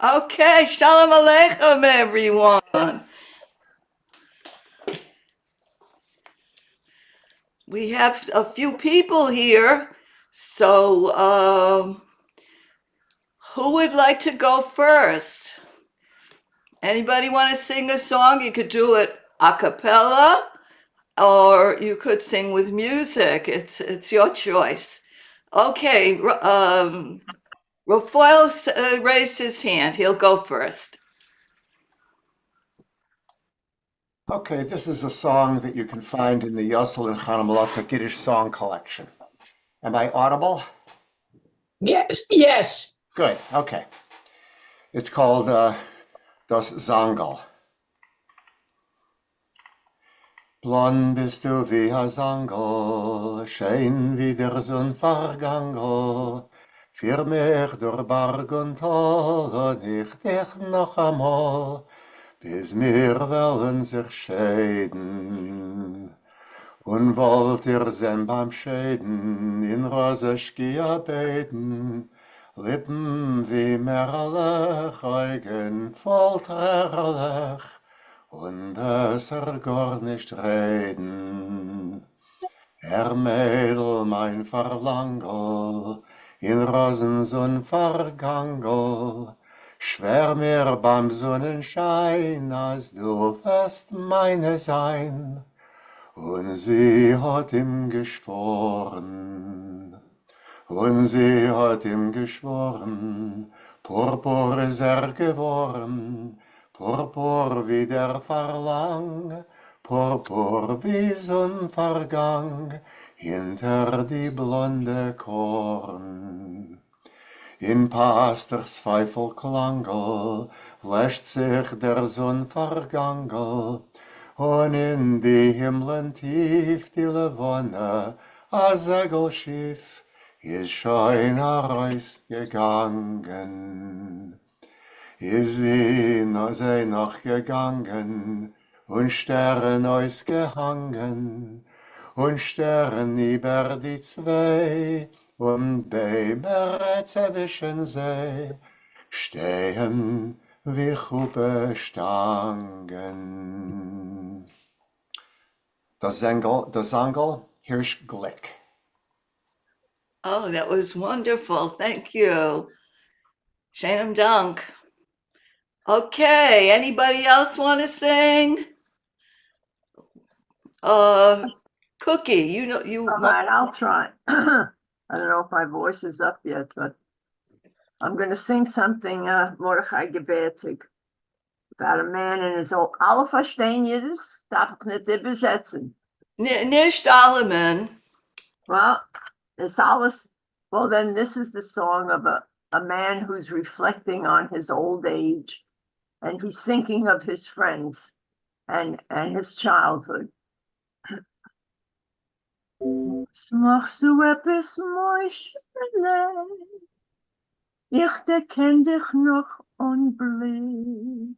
Okay, Shalom Aleichem, everyone. We have a few people here, so who would like to go first? Anybody want to sing a song? You could do it a cappella, or you could sing with music. It's your choice. Okay, Rafael raised his hand. He'll go first. Okay, this is a song that you can find in the Yossel and Chanamalotta Yiddish song collection. Am I audible? Yes. Good, okay. It's called Das Zangel. Blond bist du wie a Sangel, schön wie der Sonnenvergangel. Für mich durch Berg und Tal und ich dich noch einmal, bis wir wollen sich scheiden. Und wollt ihr sein beim Scheiden in Roseschkia beten, Lippen wie Merlech, Augen voll Trärlech, und besser gar nicht reden. Mädel, mein Verlangel, in Rosenson Vergangel, schwör mir beim Sonnenschein, als du wirst meine sein. Und sie hat ihm geschworen, Purpur ist geworden, Purpur wie der Verlang, Purpur wie Sonnenvergang, hinter die blonde Korn. In Pasters Pfeifelklangel lässt sich der Sonnenvergangel, und in die Himmeln tief die Levonne, a Segelschiff, ist schon herausgegangen. Ist sie noch gegangen, und Stern ausgehangen, und Stern über die zwei, und Bämer zwischen sie, stehen wie Hupe Stangen. Das Sangel, Hirsch Glick. Oh, that was wonderful. Thank you. Shannon Dunk. Okay, anybody else want to sing? Cookie, you All right, I'll try. I don't know if my voice is up yet, but I'm going to sing something, Mordechai Gebetig, about a man and his old. Alle verstehen Yiddish? Darf ich nicht übersetzen? Nicht alle men. Well, it's alles. Well, then this is the song of a man who's reflecting on his old age, and he's thinking of his friends and his childhood. Machst du etwas, Mäuschle? Ich kenn dich noch unblieb.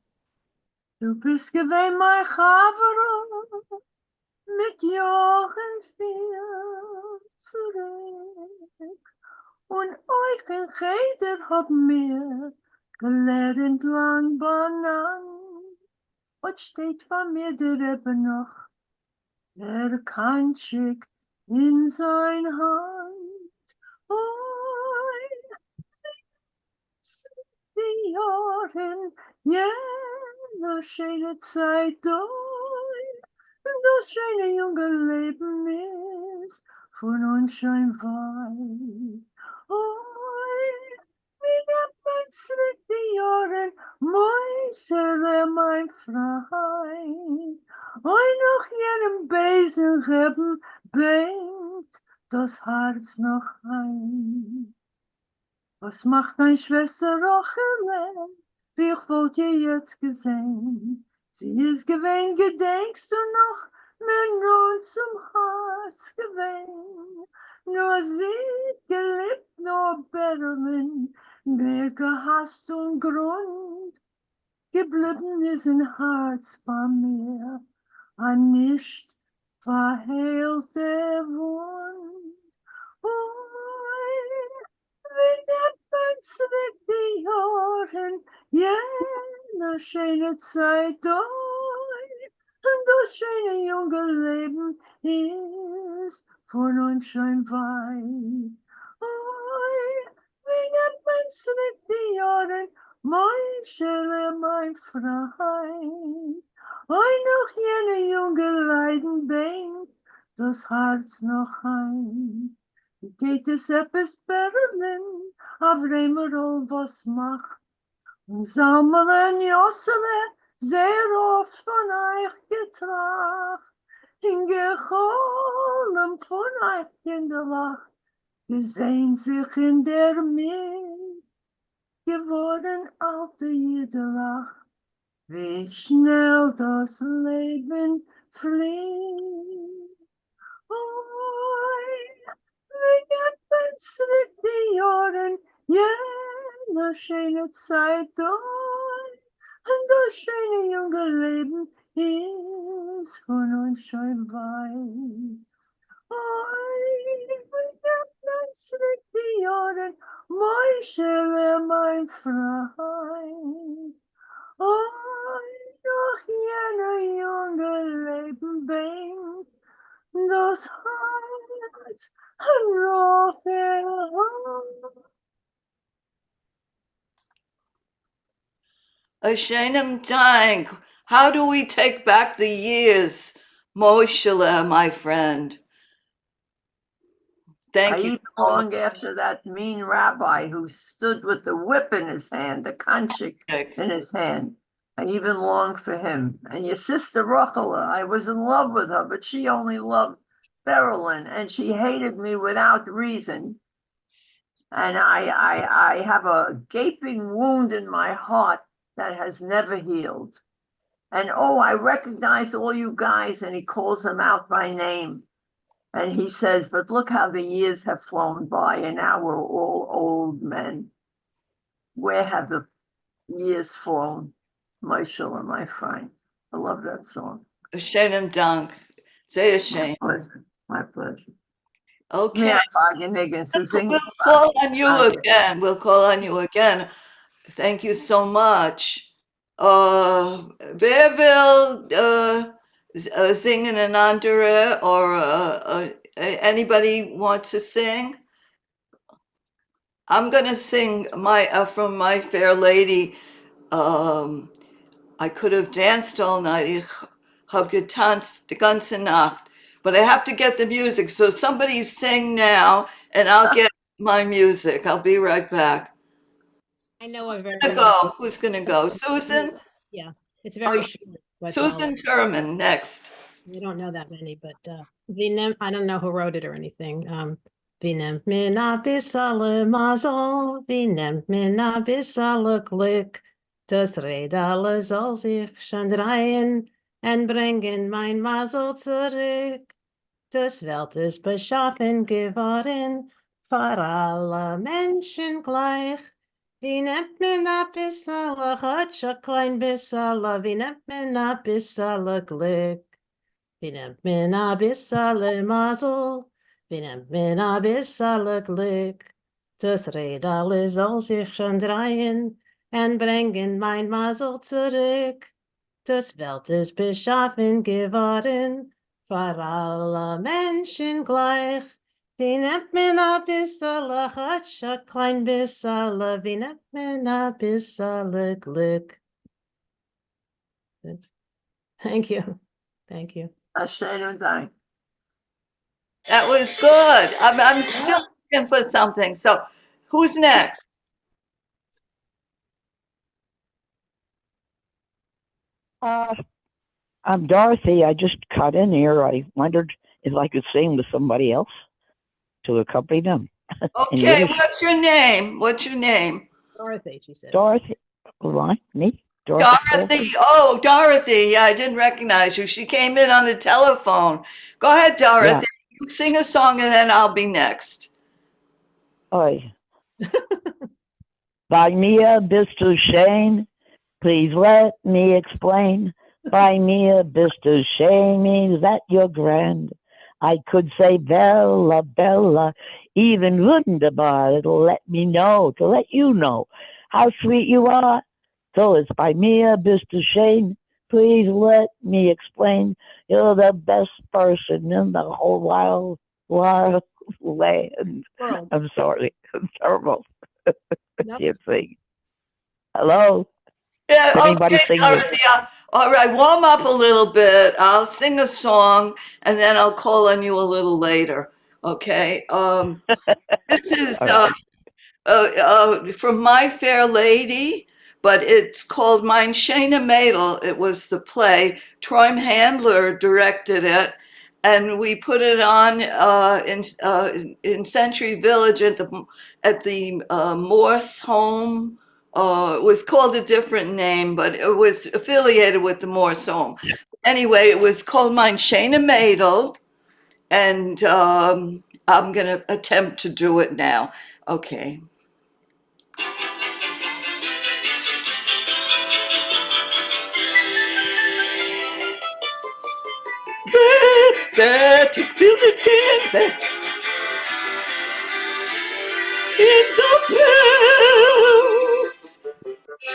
Du bist gewesen mein Chavero, mit Jahren viel zurück. Und euch in Cheder hab mir gelernt lang benannt. Und steht von mir der Rebbe noch, der Kanschik in sein Hand. Oi, die Jahren, jene schöne Zeit durch, das schöne junge Leben ist von uns schon weit. Oi, wie nennt man zurück die Jahren, Mäusele, mein Freund. Oi, noch jenem Besen geben, bringt das Herz noch ein. Was macht dein Schwester Rochele? Wie ich wollte jetzt gesehen. Sie ist gewesen, gedenkst du noch, mir nun zum Herz gewesen. Nur sie geliebt, nur Berlin, mehr gehasst und Grund. Geblieben ist ein Herz bei mir, ein nicht verheilte Wund. Oi, wie nimmt man zurück die Jahren, eine schöne Zeit, und das schöne junge Leben ist von uns schon weit. Oi, wie nennt man's mit die Jahren, mein Schöne, mein Freund. Oi, noch jene junge Leiden denkt das Herz noch ein. Geht es etwas bergen, auf dem all was macht. Und sammeln Jossele sehr oft von euch getracht. In Geholem von euch in der Wacht. Gesehen sich in der Milch, geworden alte Jüdelach. Wie schnell das Leben fliegt. Oi, wie plötzlich die Jahren, jene schöne Zeit durch. Und das schöne junge Leben ist von uns schon weit. Oi, wie plötzlich die Jahren, mein Schöne, mein Freund. Oi, noch jene junge Leben bringt das Herz noch erhört. A shenem dank. How do we take back the years? Moshele, my friend. Thank I you even so long after that mean rabbi who stood with the whip in his hand, the kanchik much. in his hand. I even long for him. And your sister Rochela, I was in love with her, but she only loved Berlin, and she hated me without reason. And I have a gaping wound in my heart that has never healed. And oh, I recognize all you guys, and he calls them out by name. And he says, but look how the years have flown by, and now we're all old men. Where have the years flown? Moshele, my friend. I love that song. A shenem dank. Say a shame. My pleasure. Okay. Mehr Frage nirgends zu singen. We'll call on you Danke. again. We'll call on you again. Thank you so much. Wer will singen an andere or anybody want to sing? I'm gonna sing my from My Fair Lady. I could have danced all night. Ich hab getanzt die ganze Nacht. But I have to get the music. So somebody sing now and I'll get my music. I'll be right back. I know a very Gonna nice. go. Who's gonna go? Susan? Yeah, it's very Okay. short, but Susan Turman next. I don't know that many, but Vinem, I don't know who wrote it or anything. Vinem mina bisale mazel, Vinem mina bisale klick, das Redale soll sich schon drehen und bringen mein Mazel zurück. Das Welt ist beschaffen geworden, für alle Menschen gleich. Wie nennt man a bissele Hutsch, a klein bissele, wie nennt man a bissele Glück? Wie nennt man a bissele Mazel, wie nennt man a bissele Glück? Das Rädale soll sich schon drehen und bringen mein Mazel zurück. Das Welt ist beschaffen geworden, für alle Menschen gleich. Wie nennt man a bissele Hutsch, a klein bissele, wie nennt man a bissele Glück? Thank you. Thank you. Schönen Dank. That was good. I'm still looking for something. So who's next? I'm Dorothy. I just cut in here. I wondered if I could sing with somebody else to accompany them. Okay, Yiddish. what's your name? What's your name? Dorothy, she said. Dorothy, right? Me? Dorothy. Dorothy. Oh, Dorothy. Yeah, I didn't recognize you. She came in on the telephone. Go ahead, Dorothy. You sing a song and then I'll be next. Oi. By mir bist du schön. Please let me explain. By mir bist du schön means that you're grand. I could say Bella, Bella, even wunderbar. It'll let me know, to let you know how sweet you are. Phyllis by Mia Shane. Please let me explain. You're the best person in the whole wild land. World. I'm sorry. I'm terrible. That Can't was sing. Hello? Yeah, Anybody okay, sing this? Dorothea. All right, warm up a little bit. I'll sing a song and then I'll call on you a little later. Okay. This is All right. from My Fair Lady, but it's called Mein Schöne Mädel. It was the play. Troim Handler directed it, and we put it on in Century Village at the Morse home. It was called a different name, but it was affiliated with the Morse home. Anyway, it was called Mein Schöne Mädel, and I'm going to attempt to do it now. Okay. Bed, ik wil het in bed. In de veld.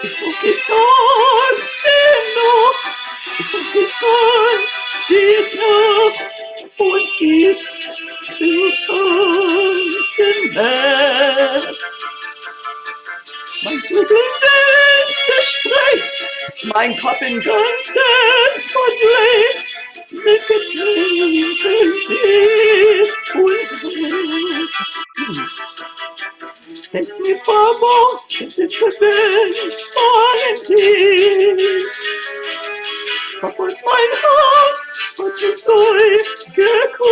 Ik wil getanst in Nacht. Ik wil getanst in Nacht. Und jetzt will tanzen Bett. Mein Flügel zersprengt, mein Kopf in Ganzen verdreht, mit Getränken hin und her. Wenn's mir vermocht, es ist gewünscht, Valentin. Doch was mein Herz hat es euch geklaut.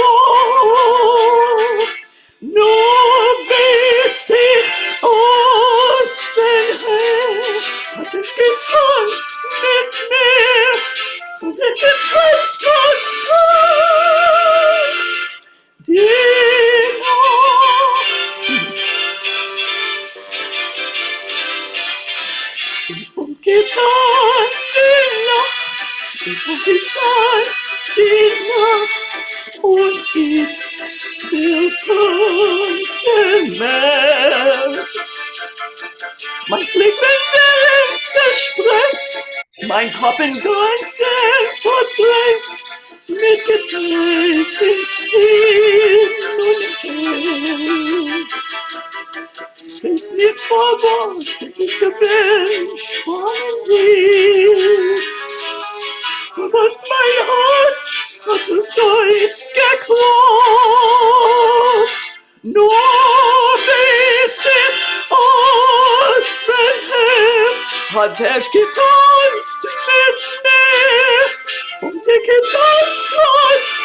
Nur weiß ich aus dem Her, hat ich getanzt mit mir, und ich getanzt, die Nacht. Und getanzt die Nacht, und getanzt die Nacht, und jetzt will tanzen mehr. Mein Flickbein zersprengt, mein Kopf in Ganzen verdrängt, mit Getränken hin und her. Ist nicht vorbei, es ist gewünscht von dir. Was mein Herz hat es euch geklappt. Nur bis ich aus dem Her hat er getanzt mit mir. Und ich getanzt, tanzt.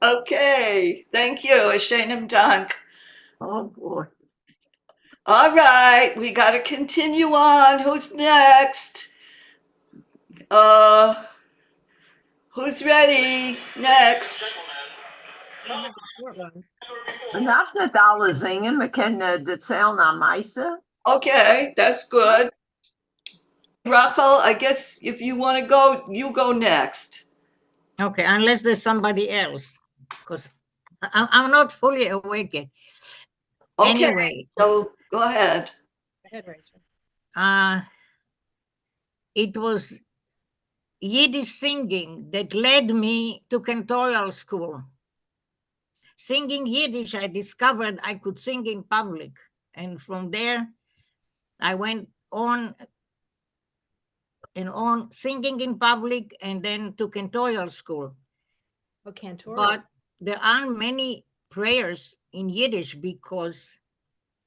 Okay, thank you, Schönen Dank. Oh boy. All right, we got to continue on. Who's next? Who's ready? Next. I have a short one. En dat is net alle zingen. We kennen het zeil naar meisen. Okay, that's good. Rachel, I guess if you want to go, you go next. Okay, unless there's somebody else, because I'm not fully awake yet. Okay, Anyway, so go ahead. Go ahead, Rachel. it was Yiddish singing that led me to cantorial school. Singing Yiddish, I discovered I could sing in public. And from there, I went on and on singing in public and then to cantorial school. Oh, cantor. But there aren't many prayers in Yiddish because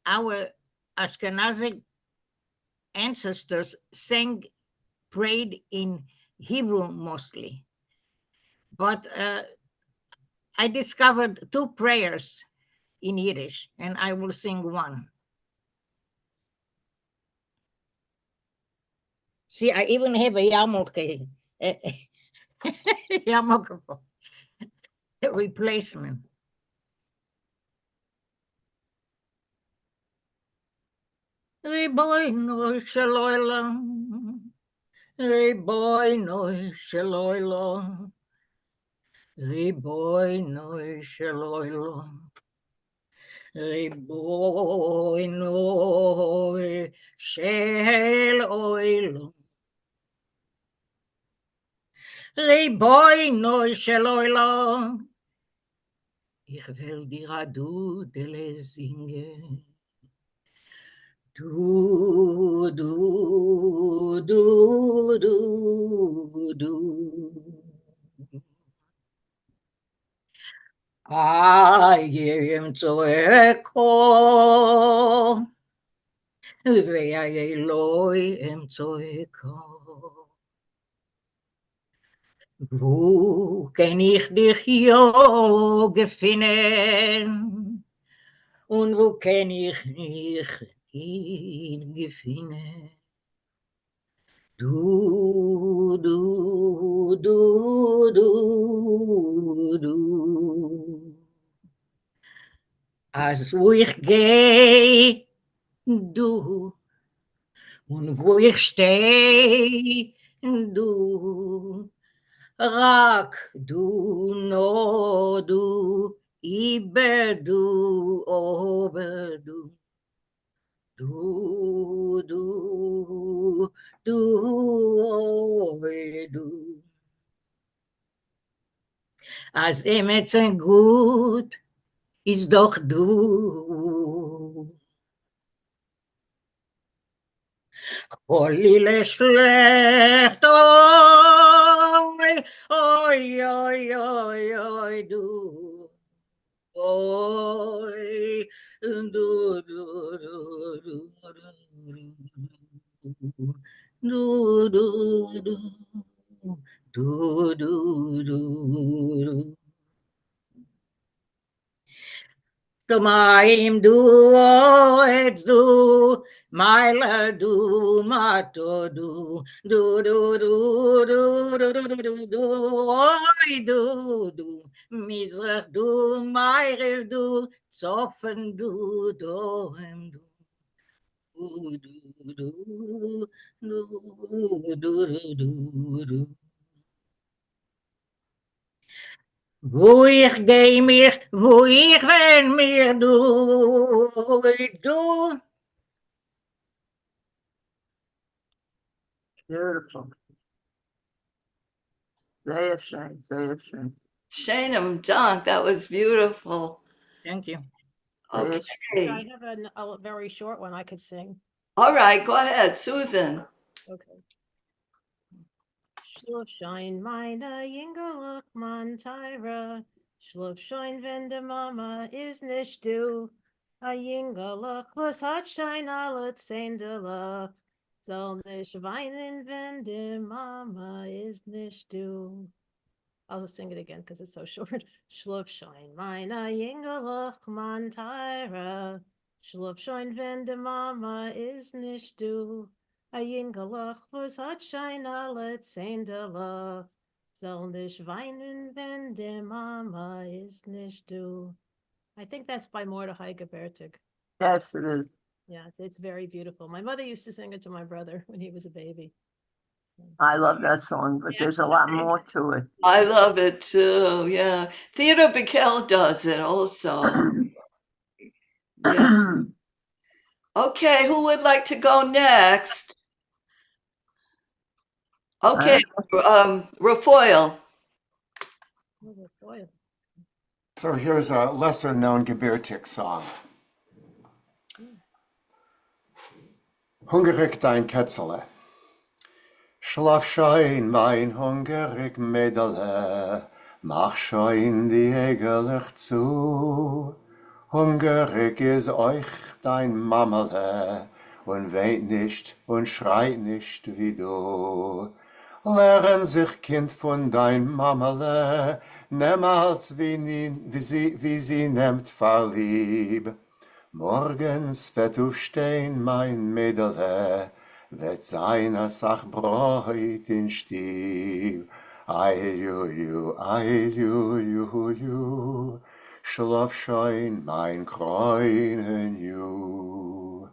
our Ashkenazi ancestors prayed in Hebrew mostly. But I discovered two prayers in Yiddish, and I will sing one. See, I even have a yarmulke, yarmulke replacement. ריבונו של עולם, ריבונו של עולם, ריבונו של עולם, ריבונו של עולם, ריבונו של עולם, ich will dir a Dudele singen. Du, du, du, du, du. I am צועקו, והאלוהים צועקו. Wo kann ich dich jo gefinnen? Und wo kann ich nicht gefinnen? Du, du, du, du, du. Als wo ich geh, du. Und wo ich steh, du. רק דו נודו איבדו עובדו דו דו דו עובדו אז אמת und gut ist doch du Holy schlecht, oi, oi, oi, oi, oi, du. Oi, du, du, du, du, du, du, du, du, du. Shemaim du oetz du, Maila du, Mato du, du, du, du, du, du, du, du, du, oi du, Mizrach du, Meirev du, Zoffen du, Dohem du, du, du, du, du, du, du, du. Wo ich geh mich, wo ich wenn mir du. Beautiful. Zayashay. Shainam Dunk, that was beautiful. Thank you. I Okay. have a very short one I could sing. All right, go ahead, Susan. Okay. Schlufschein meine Jingeluk man Tyra. Schlufschein wenn de Mama is nicht du. A Jingeluk was hat schein alle Zähndelach. Soll nicht weinen, wenn de Mama is nicht du. I'll sing it again because it's so short. Schlufschein meine Jingeluk man Tyra. Schlufschein wenn de Mama is nicht du. A Jingelach was hat schein alle Zähndelach. Soll nicht weinen, wenn der Mama is nicht du. I think that's by Mordechai Gebertig. Yes, it is. Yeah, it's very beautiful. My mother used to sing it to my brother when he was a baby. I love that song, but there's a lot more to it. I love it too. Yeah. Theodore Vinkl does it also. Yeah. Okay, who would like to go next? Okay, Rafael. Oh, boy. So here's a lesser known Gebirtig song. Hungerig dein Ketzele. Schlaf schein mein hungerig Mädele. Mach schein die Egelig zu. Hungerig is euch dein Mamele. Und weint nicht und schreit nicht wie du. Lehren sich Kind von dein Mamele. Niemals wie sie nimmt verlieb. Morgens wird aufstehen mein Mädele, wird sein a Sach Bräut in Stieb. Eiljuju, schlaf schein mein Kräunen ju.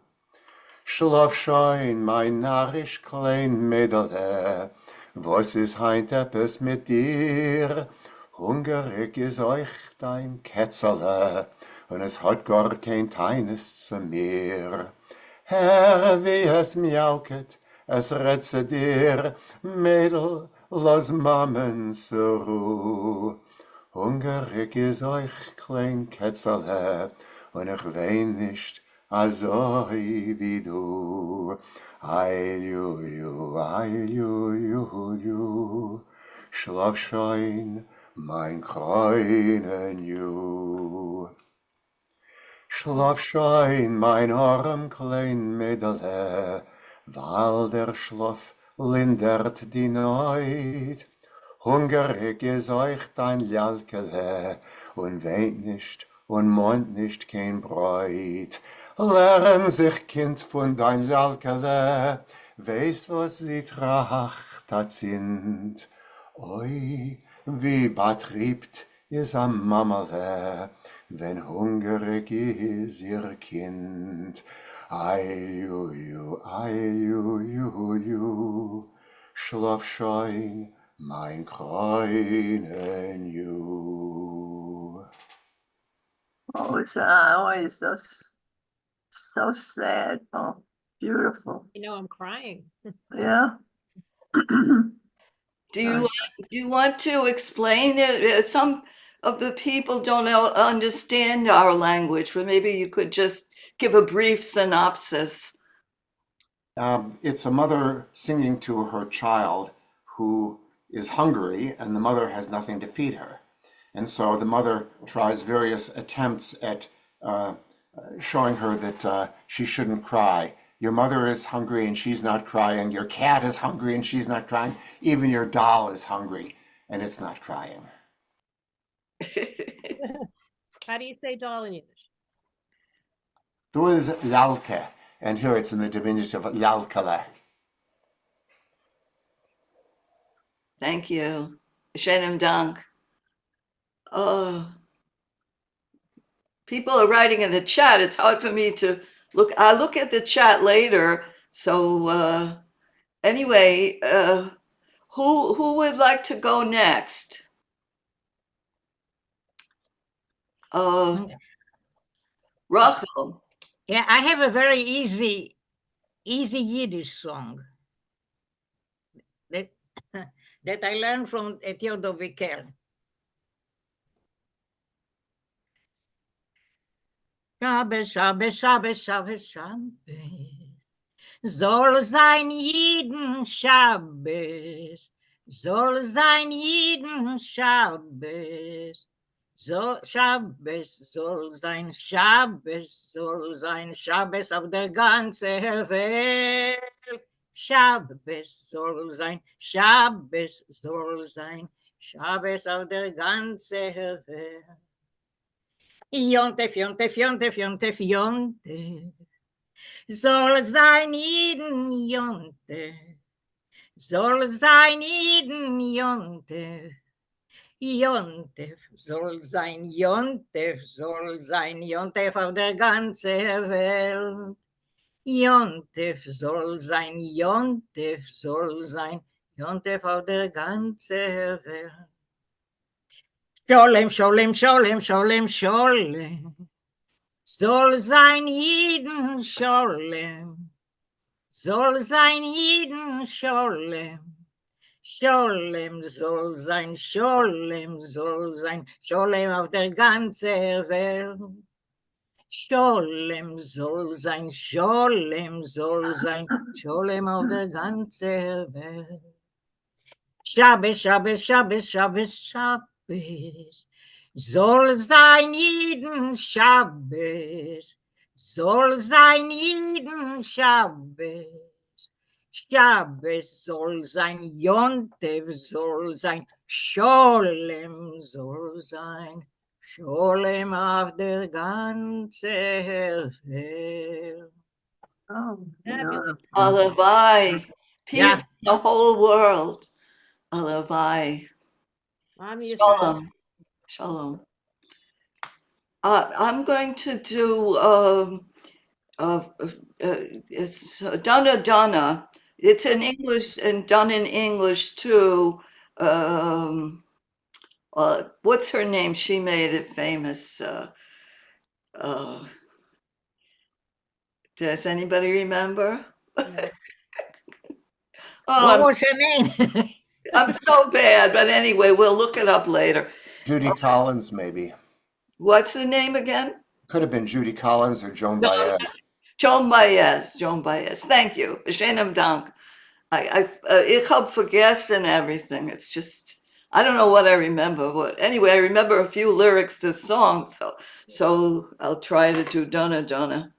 Schlaf schein, mein narrisch klein Mädele, was ist heint etwas mit dir? Hungrig ist euch dein Kätzerle, und es hat gar kein Teines zu mir. Herr, wie es miauket, es retze dir, Mädel, lass Mammen zur Ruh. Hungrig ist euch klein Kätzerle, und ich wein nicht, also wie du. Eiljuju, eiljuju, schlaf schein, mein kleinen Ju. Schlaf schein, mein arm klein Mädele, weil der Schlaf lindert die Neut. Hungrig ist euch dein Jalkele, und weint nicht und meint nicht kein Bräut. Lern sich, Kind, von dein Jalkele, weiß, was sie tracht hat sind. Oi, wie betriebt is am Mammerle, wenn hungrig is ihr Kind. Eiljuju, eiljuju, schlaf schein, mein kleinen Ju. Oh, it's always so sad. Oh, beautiful. You know, I'm crying. Yeah. Do you want to explain it? Some of the people don't understand our language, but maybe you could just give a brief synopsis. It's a mother singing to her child who is hungry, and the mother has nothing to feed her. And so the mother tries various attempts at showing her that she shouldn't cry. Your mother is hungry and she's not crying. Your cat is hungry and she's not crying. Even your doll is hungry and it's not crying. How do you say doll in Yiddish? Du is lalke, and here it's in the diminutive lalkele. Thank you. Shenem Dank. Oh, people are writing in the chat. It's hard for me to look. I'll look at the chat later. So anyway, who would like to go next? Rachel. Yeah, I have a very easy Yiddish song that that I learned from Theodor Vinkl. Shabbos, Shabbos, Shabbos, Shabbos, Shabbos. Soll sein jeden Shabbos. Soll sein jeden Shabbos. So Shabbos soll sein Shabbos auf der ganzen Welt. Shabbos soll sein Shabbos auf der ganzen Welt. Jontef, Jontef, Jontef, Jontef, Jontef. Soll sein jeden Jontef. Soll sein jeden Jontef. Jontef soll sein Jontef auf der ganzen Welt. Jontef soll sein Jontef auf der ganzen Welt. Scholem, Scholem, Scholem, Scholem, Scholem. Soll sein jeden Scholem. Soll sein jeden Scholem. Scholem soll sein Scholem auf der ganzen Welt. Scholem soll sein Scholem auf der ganzen Welt. Shabbos, Shabbos, Shabbos, Shabbos, Shabbos. Soll sein jeden Shabbos. Soll sein jeden Shabbos. Shabbos soll sein, Jontef soll sein, Scholem soll sein, Scholem auf der ganzen Welt. Oh, Fabulous. Alavai. Peace Yeah. in the whole world. Alavai. Am Yisrael. Shalom. Shalom. I'm going to do It's Donna Donna. It's in English and done in English too. What's her name? She made it famous. Uh, does anybody remember? No. Oh, What was her name? I'm so bad, but anyway, we'll look it up later. Judy Collins, maybe. What's the name again? Could have been Judy Collins or Joan Baez. Joan Baez. Joan Baez. Thank you. Schönen Dank. Ich hab vergessen everything. It's just, I don't know what I remember. Anyway, I remember a few lyrics to songs, so I'll try to do Donna Donna.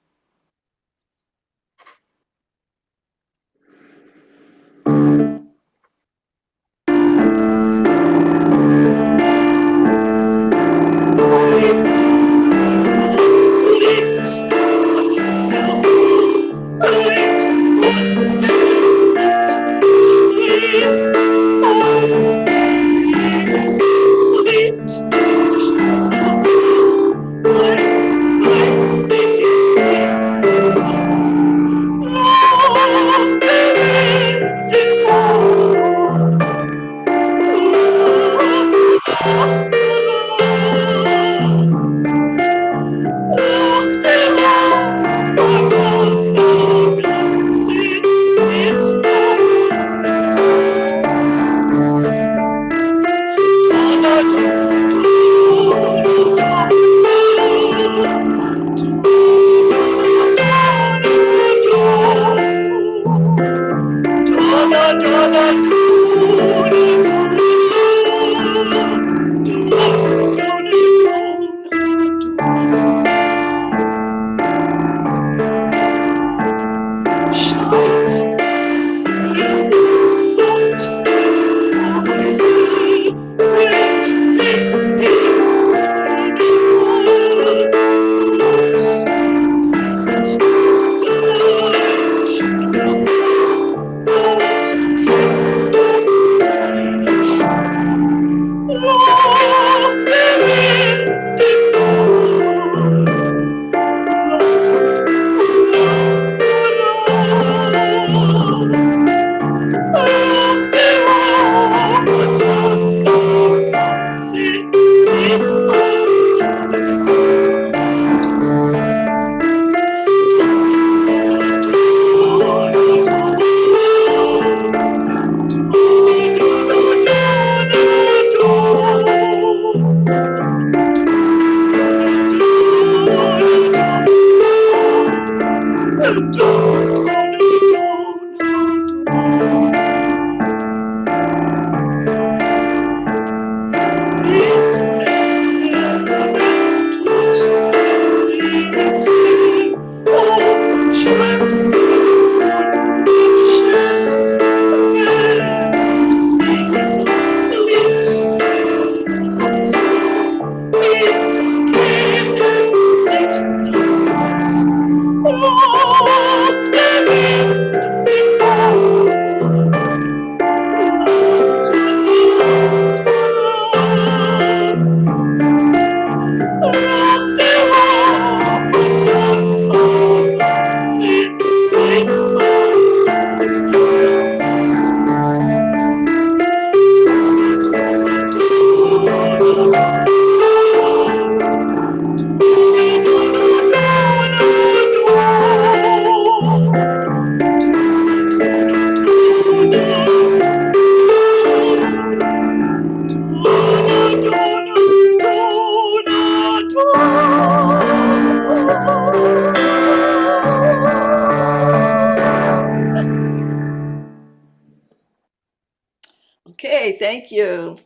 Okay, thank you.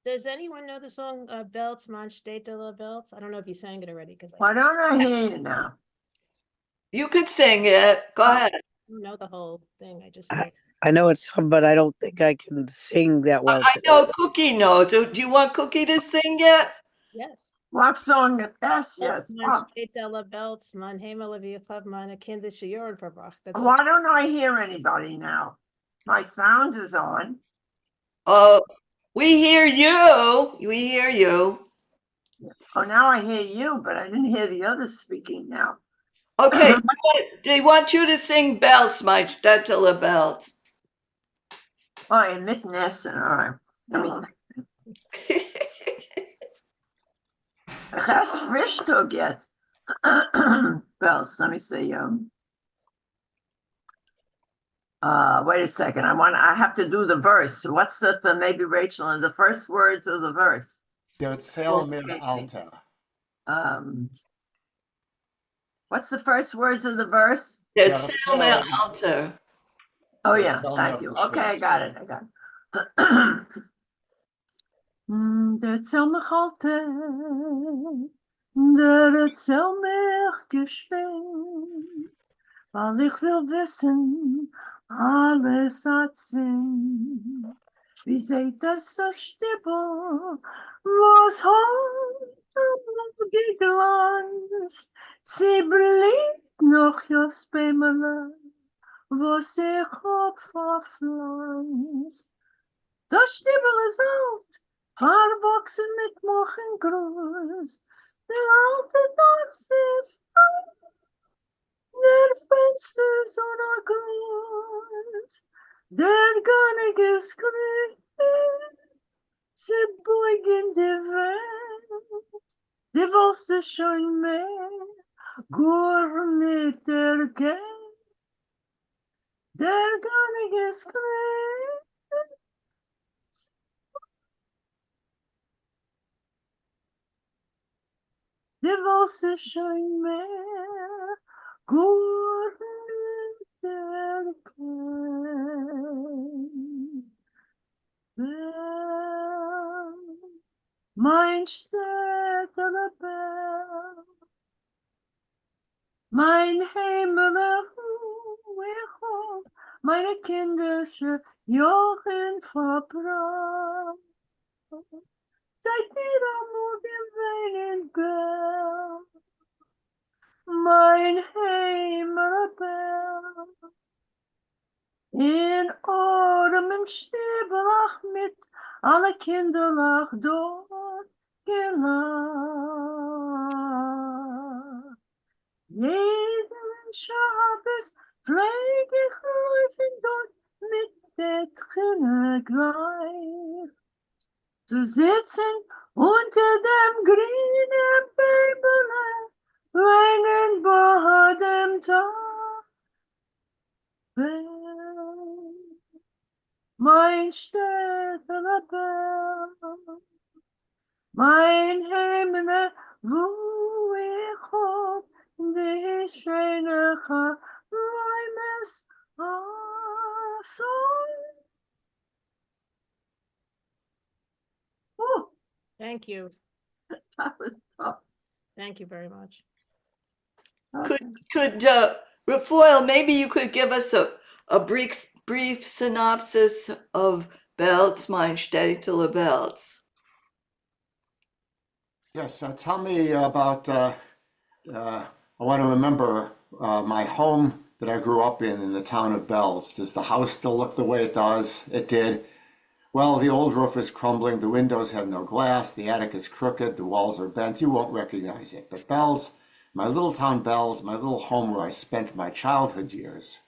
Does anyone know the song Belts, Man steht de la Belts? I don't know if you sang it already because I Why don't I hear you now? You could sing it. Go ahead. don't know the whole thing. I just I know it's some, but I don't think I can sing that well. I know Cookie knows. So do you want Cookie to sing it? yes. What song? Yes, yes. Man steht de la Belts, man hemel wie club man kindische Jord verbracht. That's Why don't I hear anybody now? My sound is on. Oh, we hear you. We hear you. Oh, now I hear you, but I didn't hear the others speaking now. Okay, they want you to sing belts, my shtetl belts. Oh, in Mitnessen, all right. I mean, that's Frühstück yet. Bells, let me see. Wait a second. I have to do the verse. What's the maybe Rachel, the first words of the verse? Der Zell mir escape me. Alter. What's the first words of the verse? Der Der Zell mir Zell- Alter. Oh Der yeah, Zell thank mir you. Okay, I geschwätzt. got it. Der Zell mich alte, der Zell mich geschwind, weil ich will wissen, alles hat Sinn. Wie seht das Stibbel, was hat geglanzt, sie blieb noch aufs Bämmerle, was ich hab verpflanzt. Das Stibbel ist alt, verwachsen mit Mochengrüß, der alte Tag sich der Fenster so noch groß, der Gunnig ist grün, sie beugen die Welt, die wusste schon mehr, Gur mit der Geld, der Gunnig ist grün, die wusste schon mehr, Gur mit der Geld. Mein Städtele Bell, mein Himmel, Ruhe, meine kindische Jochen verbraucht. Seit jeder Morgen weinen Bell, mein Himmel, Bell. In Ormen Stiebelach mit alle Kinderlach dort gelacht. Jeden Schabes pfleg ich läufen dort mit der Trinne gleich. Zu sitzen unter dem grünen Bäumele, längend bei dem Tag. Mein Städtele Bell, mein Himmel, wo ich hab die schöne Heimes Oh, Thank you. that was tough. Thank you very much. Okay. Could Rafael, maybe you could give us a brief synopsis of belts, mein shtetl belts. Yes, tell me about, I want to remember my home that I grew up in the town of Bells. Does the house still look the way it does? It did. Well, the old roof is crumbling, the windows have no glass, the attic is crooked, the walls are bent. You won't recognize it. But Bells, my little town Bells, my little home where I spent my childhood years.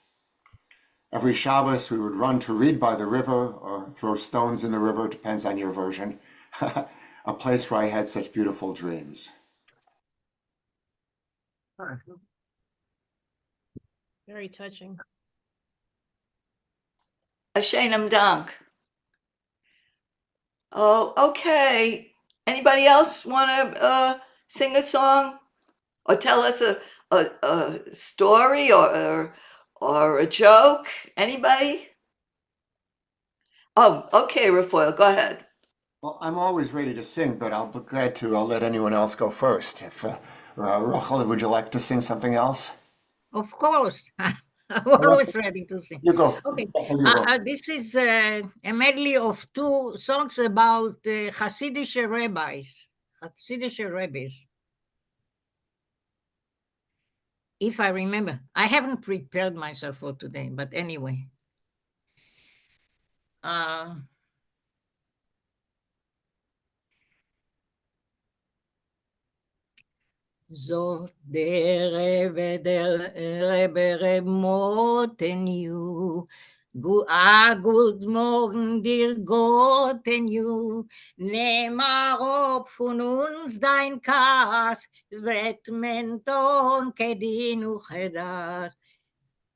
Every Shabbos we would run to read by the river or throw stones in the river, depends on your version. A place where I had such beautiful dreams. Very touching. Ashenim Dank. Oh, okay. Anybody else want to sing a song or tell us a story or a joke? Anybody? Oh, okay, Rafael, go ahead. Well, I'm always ready to sing, but I'll be glad to. I'll let anyone else go first. If Rachel, would you like to sing something else? Of course. I'm always ready to sing. You go. Okay. Rachel, you go. This is a medley of two songs about Hasidic rabbis. Hasidic rabbis. If I remember, I haven't prepared myself for today, but anyway. Zot der Rebbe Moten you. Good morgen dir Gott en you. Nemar op von uns dein Kas, vet menton kedinu chedas.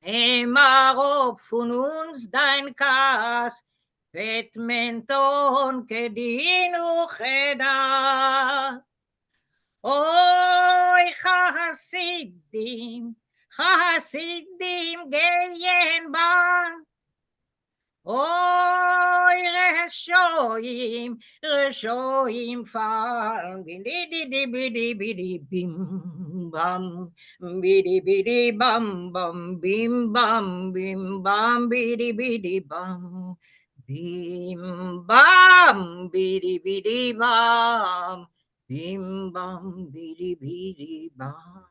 Nemar op von uns dein Kas, vet menton kedinu chedas. Oy, Hasidim gehen ban. Oy, Reshoim fallen. Bidi bidi bidi bim bam. Bidi bidi bam bam bim bam bidi bidi bam. Bim bam bidi bidi bam. Bim bam bidi bidi bam.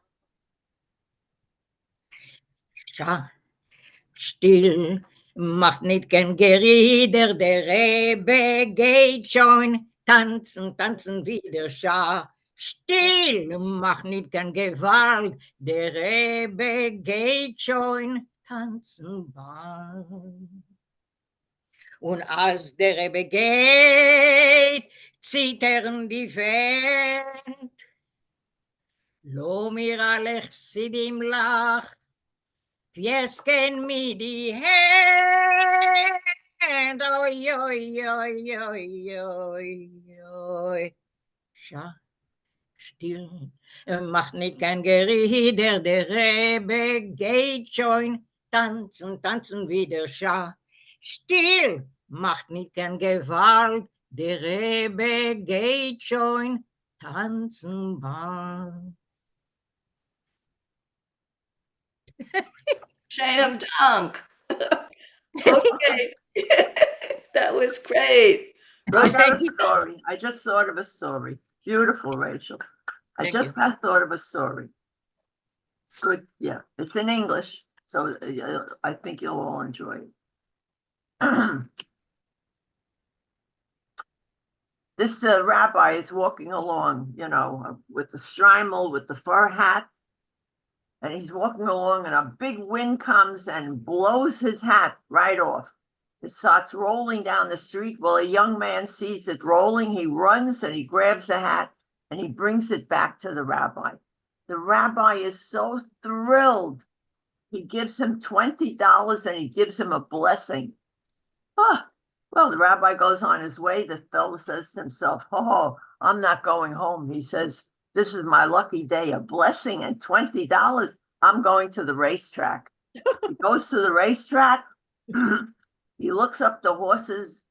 Still, macht nicht kein Gerieder, der Rebbe geht schon, tanzen wie der Schah. Still, macht nicht kein Gewalt, der Rebbe geht schon, tanzen bald. Und als der Rebbe geht, zittern die Welt. Lo mir alech sidim lach, Piesken mi die Hand, oi, oi, oi, oi, oi, oi. Scha, still, macht nicht kein Gerieder, der Rebbe geht schon, tanzen wie der Schah. Still, macht nicht kein Gewalt, der Rebbe geht schon, tanzen bald. Shane Dank. Okay. That was great. I got a story. I just thought of a story. Beautiful, Rachel. I just thought of a story. Good, yeah. It's in English, so I think you'll all enjoy it. This rabbi is walking along, with the shtreimel, with the fur hat, and he's walking along, and a big wind comes and blows his hat right off. It starts rolling down the street. Well, a young man sees it rolling. He runs and he grabs the hat and he brings it back to the rabbi. The rabbi is so thrilled. He gives him $20 and he gives him a blessing. Well, the rabbi goes on his way. The fellow says to himself, oh, I'm not going home. He says, this is my lucky day, a blessing and $20. I'm going to the racetrack. He goes to the racetrack. He looks up the horses.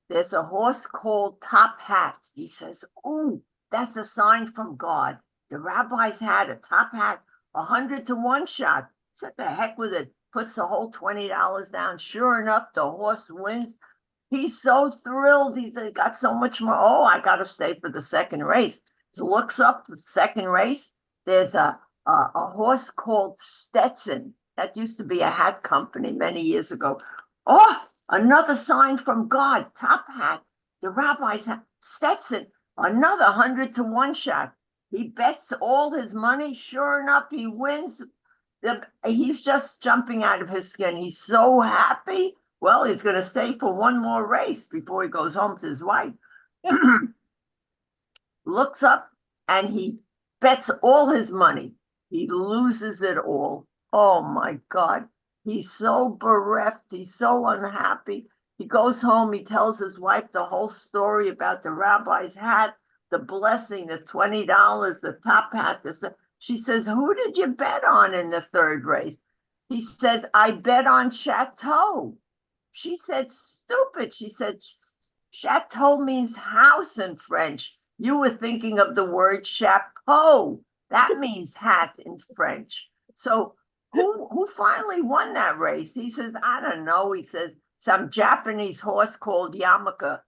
There's a horse called Top Hat. He says, oh, that's a sign from God. The rabbi's had a top hat, 100 to 1 shot. Said the heck with it. Puts the whole $20 down. Sure enough, the horse wins. He's so thrilled. He's got so much more. Oh, I got to stay for the second race. So looks up the second race. There's a horse called Stetson. That used to be a hat company many years ago. Oh, another sign from God. Top Hat. The rabbi's hat. Stetson. Another 100 to 1 shot. He bets all his money. Sure enough, he wins. He's just jumping out of his skin. He's so happy. Well, he's going to stay for one more race before he goes home to his wife. Looks up and he bets all his money. He loses it all. Oh, my God. He's so bereft. He's so unhappy. He goes home. He tells his wife the whole story about the rabbi's hat, the blessing, the $20, the top hat. She says, who did you bet on in the third race? He says, I bet on Chateau. She said, stupid. She said, Chateau means house in French. You were thinking of the word chapeau. That means hat in French. So who finally won that race? He says, I don't know. He says, some Japanese horse called Yamaka.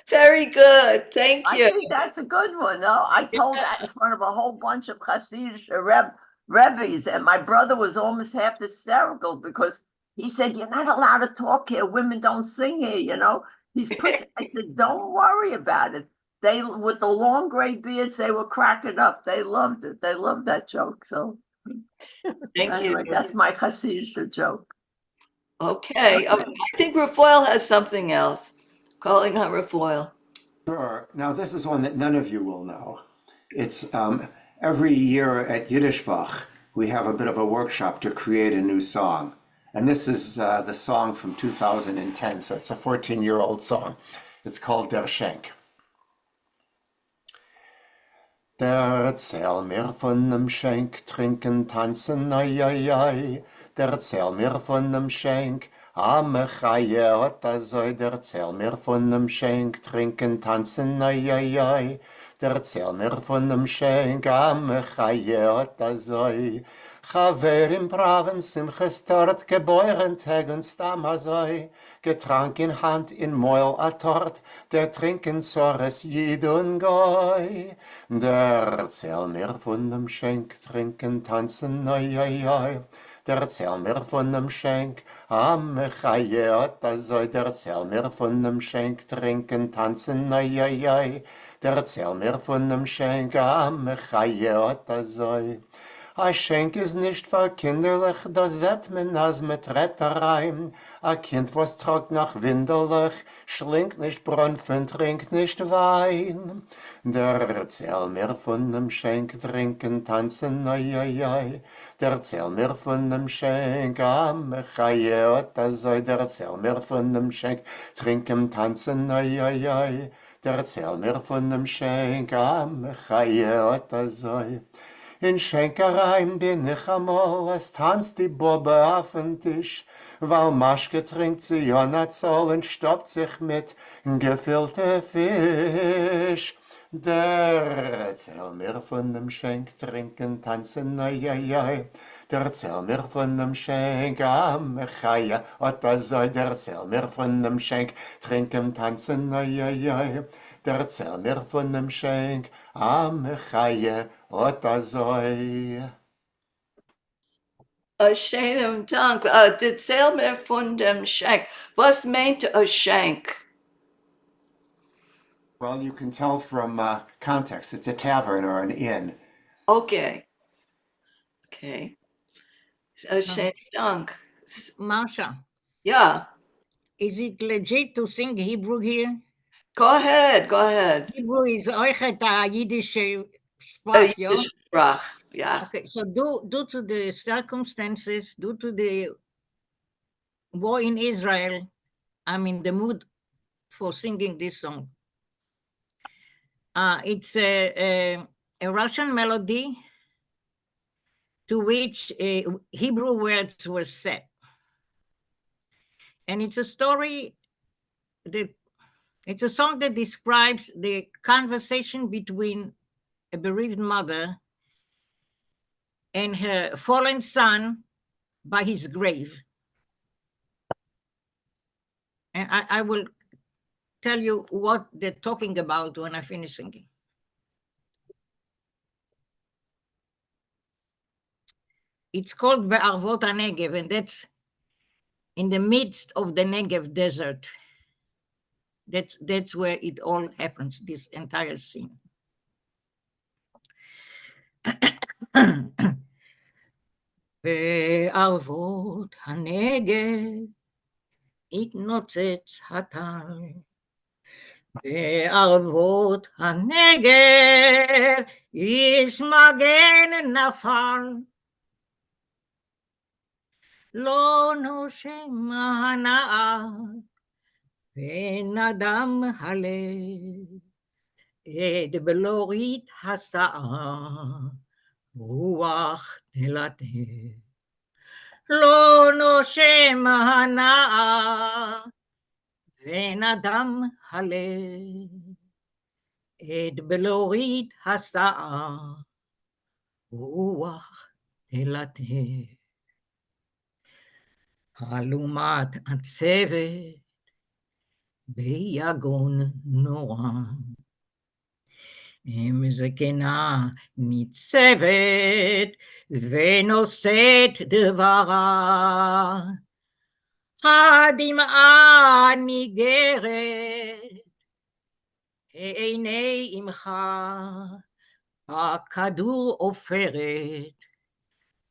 Very good. Thank you. I think that's a good one, though. I told that in front of a whole bunch of Hasidic Rebbe's, and my brother was almost half hysterical because he said, you're not allowed to talk here. Women don't sing here, He's pushing. I said, don't worry about it. They, with the long gray beards, they were cracking up. They loved it. They loved that joke. So Thank anyway, you. that's my Hasidic joke. Okay. Oh, I think Rafael has something else. Calling on Rafael. Sure. Now, this is one that none of you will know. It's every year at Yiddishbach, we have a bit of a workshop to create a new song. And this is the song from 2010, so it's a 14-year-old song. It's called Der Schenk. Erzähl mir von nem Schenk, trinken, tanzen, ai, ai, ai. Erzähl mir von nem Schenk, am Chaye ot azoi. Erzähl mir von nem Schenk, trinken, tanzen, ai, ai, ai. Erzähl mir von nem Schenk, am Chaye ot azoi. Chaverim braven simches tort, geboren tag und stam azoi. Getrank in Hand, in Meul a Tort, der trinken Sores Jid und Goy. Der erzähl mir von dem Schenk, trinken, tanzen, oi, oi, oi. Der erzähl mir von dem Schenk, am Chayot, azoi. Der erzähl mir von dem Schenk, trinken, tanzen, oi, oi, oi. Der erzähl mir von dem Schenk, am Chayot, azoi. A Schenk is nicht verkinderlich, da sett men as mit Rettereim. A Kind, was tragt nach Windelich, schlingt nicht Brunfen, trinkt nicht Wein. Der erzähl mir von dem Schenk, trinken, tanzen, oi, oi, oi. Der erzähl mir von dem Schenk, am Chayot, azoi. Der erzähl mir von dem Schenk, trinken, tanzen, oi, oi, oi. Der erzähl mir von dem Schenk, am Chayot, azoi. In Schenkereim bin ich amol, es tanzt die Bobbe auf den Tisch, weil Maschke trinkt sie Jona Zoll und stoppt sich mit gefüllte Fisch. Der erzähl mir von dem Schenk, trinken, tanzen, oi, oi, oi. Der erzähl mir von dem Schenk, am Chaya, ot azoi. Der erzähl mir von dem Schenk, trinken, tanzen, oi, oi, oi. Der erzähl mir von dem Schenk, am Chaya, ot azoi. A Shalom Dank. Did Selmer von dem Schenk. Was meint a Schenk? Well, you can tell from context. It's a tavern or an inn. Okay. Okay. A Shalom Dank. Marsha, Yeah. is it legit to sing Hebrew here? Go ahead. Go ahead. Hebrew is euch a Yiddische Sprach, ja? Sprach. Yeah. Okay, so due to the circumstances, due to the war in Israel, I'm in the mood for singing this song. It's a Russian melody to which Hebrew words were set. And it's a story it's a song that describes the conversation between a bereaved mother and her fallen son by his grave. And I will tell you what they're talking about when I finish singing. It's called Be'arvot HaNegev, and that's in the midst of the Negev desert. That's where it all happens, this entire scene. בערבות הנגב התנוצץ הטל. בערבות הנגב איש מגן נפל. לא נושם הנער ונדם הלב. עד בלורית הסער רוח תלטף. לא נושם הנער ונדם הלב. עד בלורית הסער רוח תלטף. אלומת עצבת ביגון נורא. עם זקנה ניצבת ונושאת דברה. הדמעה ניגרת, עיני אמך, הכדור עופרת,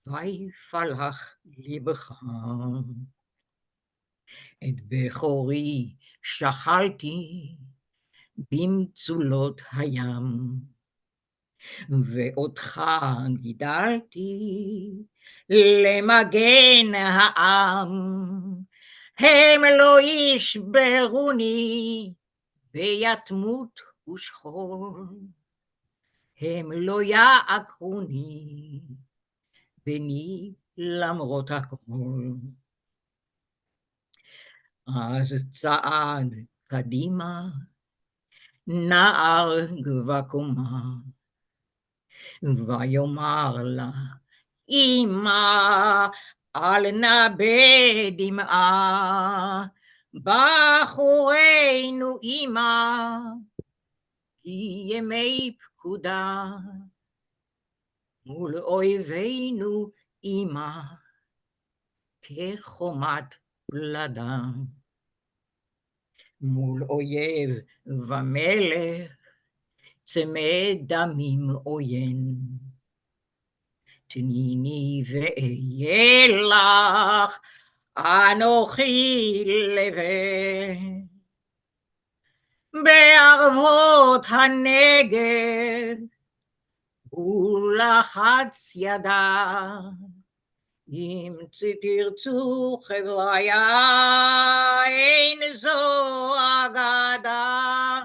ויפלח ליבך. את בכורי שכלתי במצולות הים, ואותך גידלתי למגן העם. הם לא ישברוני ביתמות ושכול, הם לא יעקרוני בני למרות הכל. אז צעד קדימה נער גבה קומה, ויאמר לה, אמא, אל נא בדמעה, בחורנו אמא, כי ימי פקודה, מול אויבינו אמא, כחומת פלדה. מול אויב ומלך, צמא דמים עוין. תניני ואהיה לך, אנוכי לבן. בערבות הנגב, ולחץ ידה, אם תרצו חבריה, אין זו אגדה.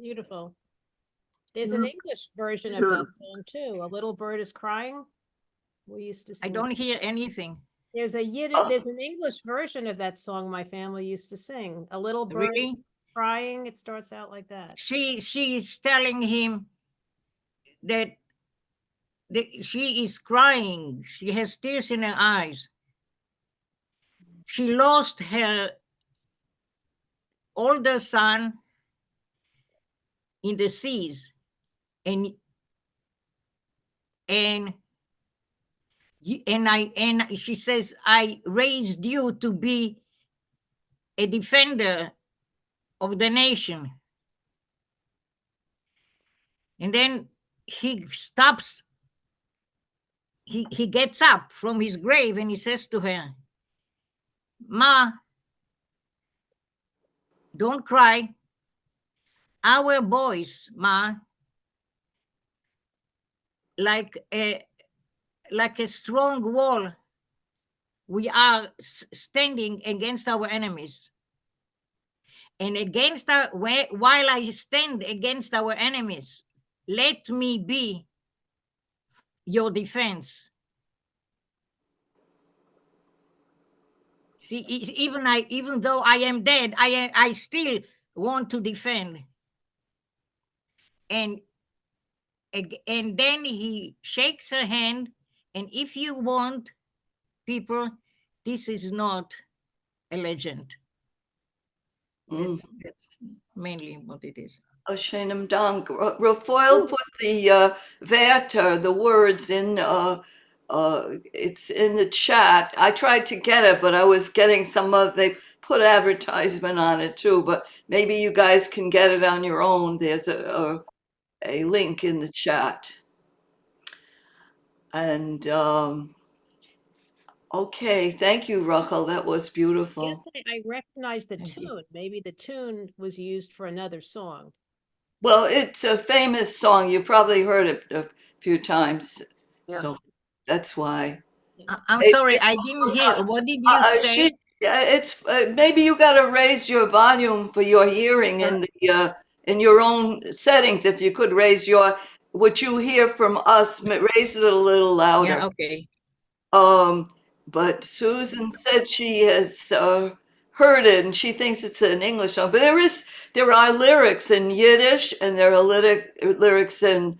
Beautiful. There's an English version of that song too. A little bird is crying. We used to I sing. don't hear anything. There's a Yiddish. There's an English version of that song my family used to sing. A little bird Really? is crying. It starts out like that. She's telling him that she is crying. She has tears in her eyes. She lost her older son in the seas, and she says, I raised you to be a defender of the nation. And then he stops, he gets up from his grave and he says to her, Ma, don't cry. Our boys, Ma, like a strong wall, we are standing against our enemies. And while I stand against our enemies, let me be your defense. See, even though I am dead, I still want to defend. And then he shakes her hand, and if you want, people, this is not a legend. That's mainly what it is. Oshenim Dank. Rafael put the Werther, the words in, it's in the chat. I tried to get it, but I was getting they put advertisement on it too, but maybe you guys can get it on your own. There's a link in the chat. And okay, thank you, Rachel. That was beautiful. Yes, I recognize the Thank you. tune. Maybe the tune was used for another song. Well, it's a famous song. You probably heard it a few times. Yeah. So that's why. I'm sorry, I didn't hear. What did you say? It's maybe you got to raise your volume for your hearing in the in your own settings. If you could raise what you hear from us, raise it a little louder. Yeah, okay. But Susan said she has heard it and she thinks it's an English song. But there are lyrics in Yiddish and there are lyrics in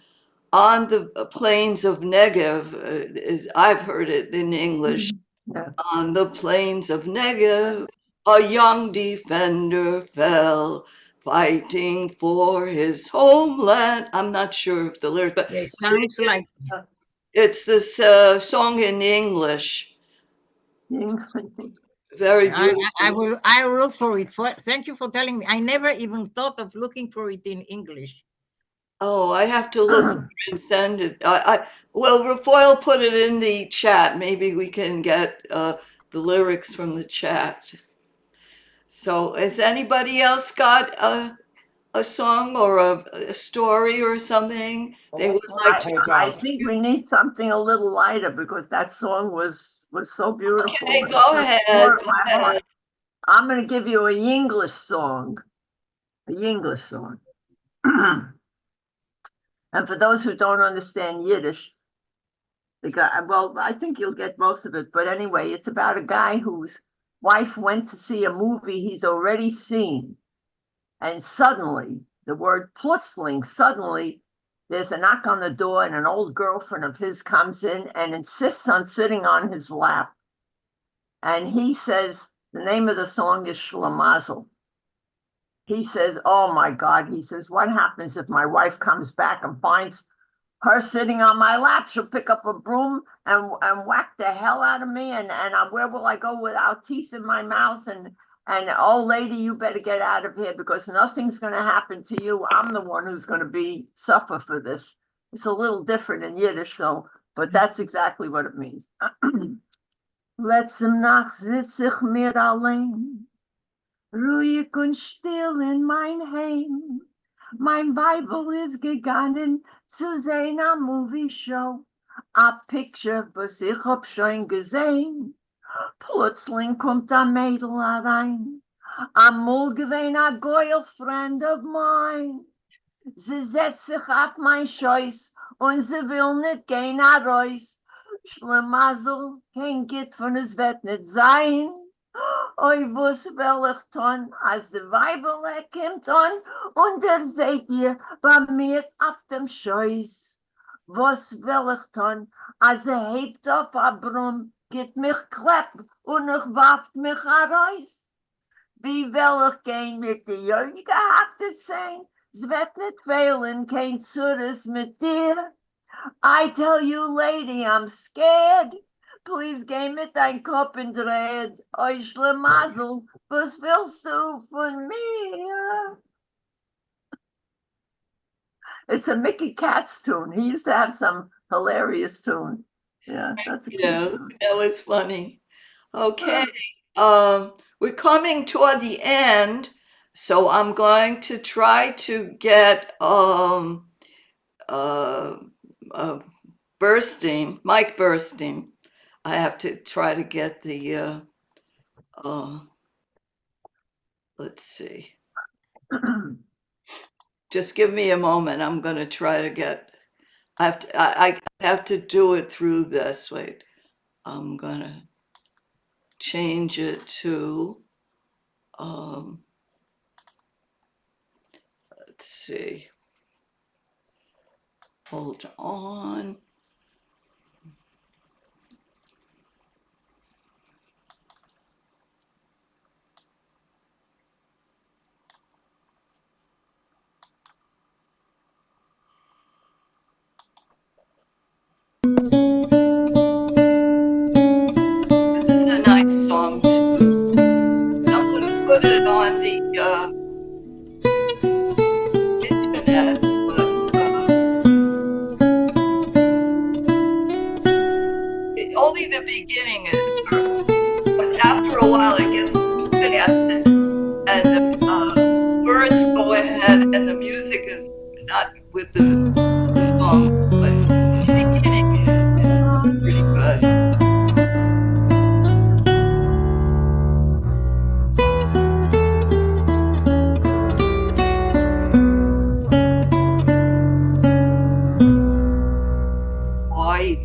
On the Plains of Negev. I've heard it in English. Yeah. On the plains of Negev, a young defender fell, fighting for his homeland. I'm not sure of the lyrics, but Yeah, it sounds like it's this song in English. Very I beautiful. I will look for it. Thank you for telling me. I never even thought of looking for it in English. Oh, I have to look and send it. Well, Rafael put it in the chat. Maybe we can get the lyrics from the chat. So, has anybody else got a song or a story or something they would like to? I think we need something a little lighter because that song was so beautiful. Okay, It go touched ahead. Go my heart. ahead. I'm going to give you a Yinglish song. A Yinglish song. And for those who don't understand Yiddish, well, I think you'll get most of it. But anyway, it's about a guy whose wife went to see a movie he's already seen. And suddenly, the word plötzlich, suddenly, there's a knock on the door and an old girlfriend of his comes in and insists on sitting on his lap. And he says, the name of the song is Shlamazel. He says, oh my God, he says, what happens if my wife comes back and finds her sitting on my lap? She'll pick up a broom and whack the hell out of me. And where will I go without teeth in my mouth? And oh, lady, you better get out of here because nothing's going to happen to you. I'm the one who's going to suffer for this. It's a little different in Yiddish, but that's exactly what it means. Letzte Nacht sitz ich mir allein, ruhig und still in mein Heim. Mein Bible is gegangen zu sehen a movie show, a picture, was ich hab schon gesehen. Plötzlich kommt a Mädel herein, amol gewesen a girlfriend of mine. Sie setzt sich auf mein Scheuß und sie will nicht gehen a Reus. Schlemazel, kein Gitt von es wird nicht sein. Oi, was will ich tun, als der Weibel kommt an und seht ihr bei mir auf dem Scheuß. Was will ich tun, als hebt auf a Brumm, gibt mich klepp und ich warft mich heraus. Wie will ich gehen mit der Jönge gehabt sein? Es wird nicht fehlen, kein Zures mit dir. I tell you, lady, I'm scared. Please geh mit dein Kopf in Dread. Oi, Schlemazel, was willst du von mir? It's a Mickey Katz tune. He used to have some hilarious tune. Yeah, that's a cute tune. That was funny. Okay. We're coming toward the end, so I'm going to try to get Mike Bursting. I have to try to get the let's see. Just give me a moment. I'm going to try to get. I have to do it through this. Wait. I'm going to change it to. Let's see. Hold on. This is a nice song too. Someone put it on the internet, but only the beginning is first. But after a while, it gets too fast, and the words go ahead, and the music is not with the song. But in the beginning, it's pretty good. White.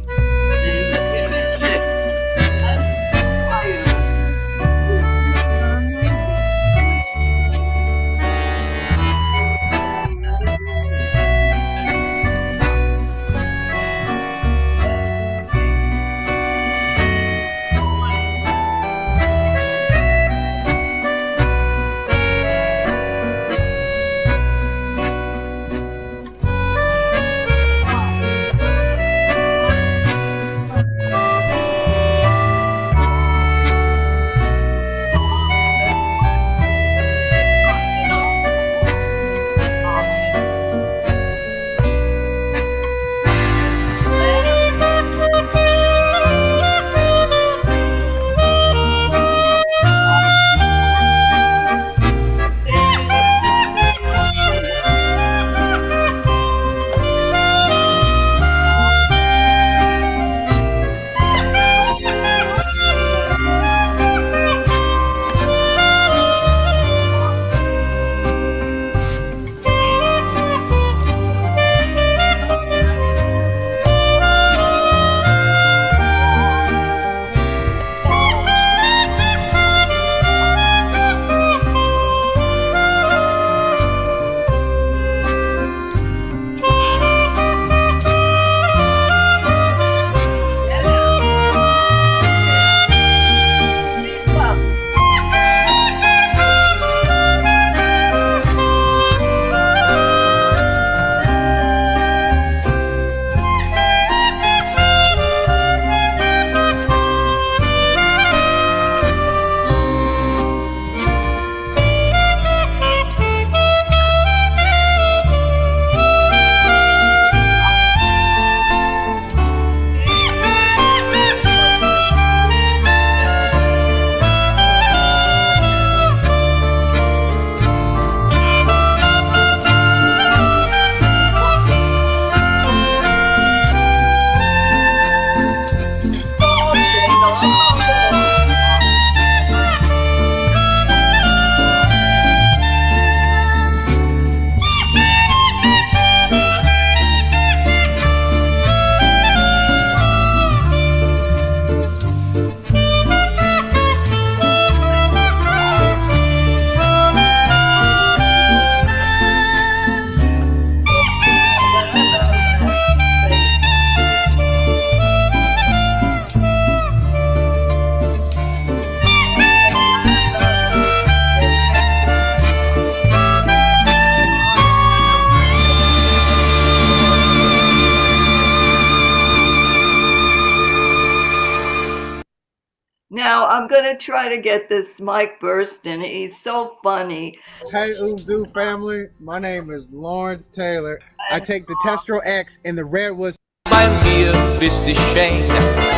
I'm gonna try to get this Mike Burston. He's so funny. Hey, Uzu family. My name is Lawrence Taylor. I take the Testro X in the Redwoods. Bei mir bist du schön,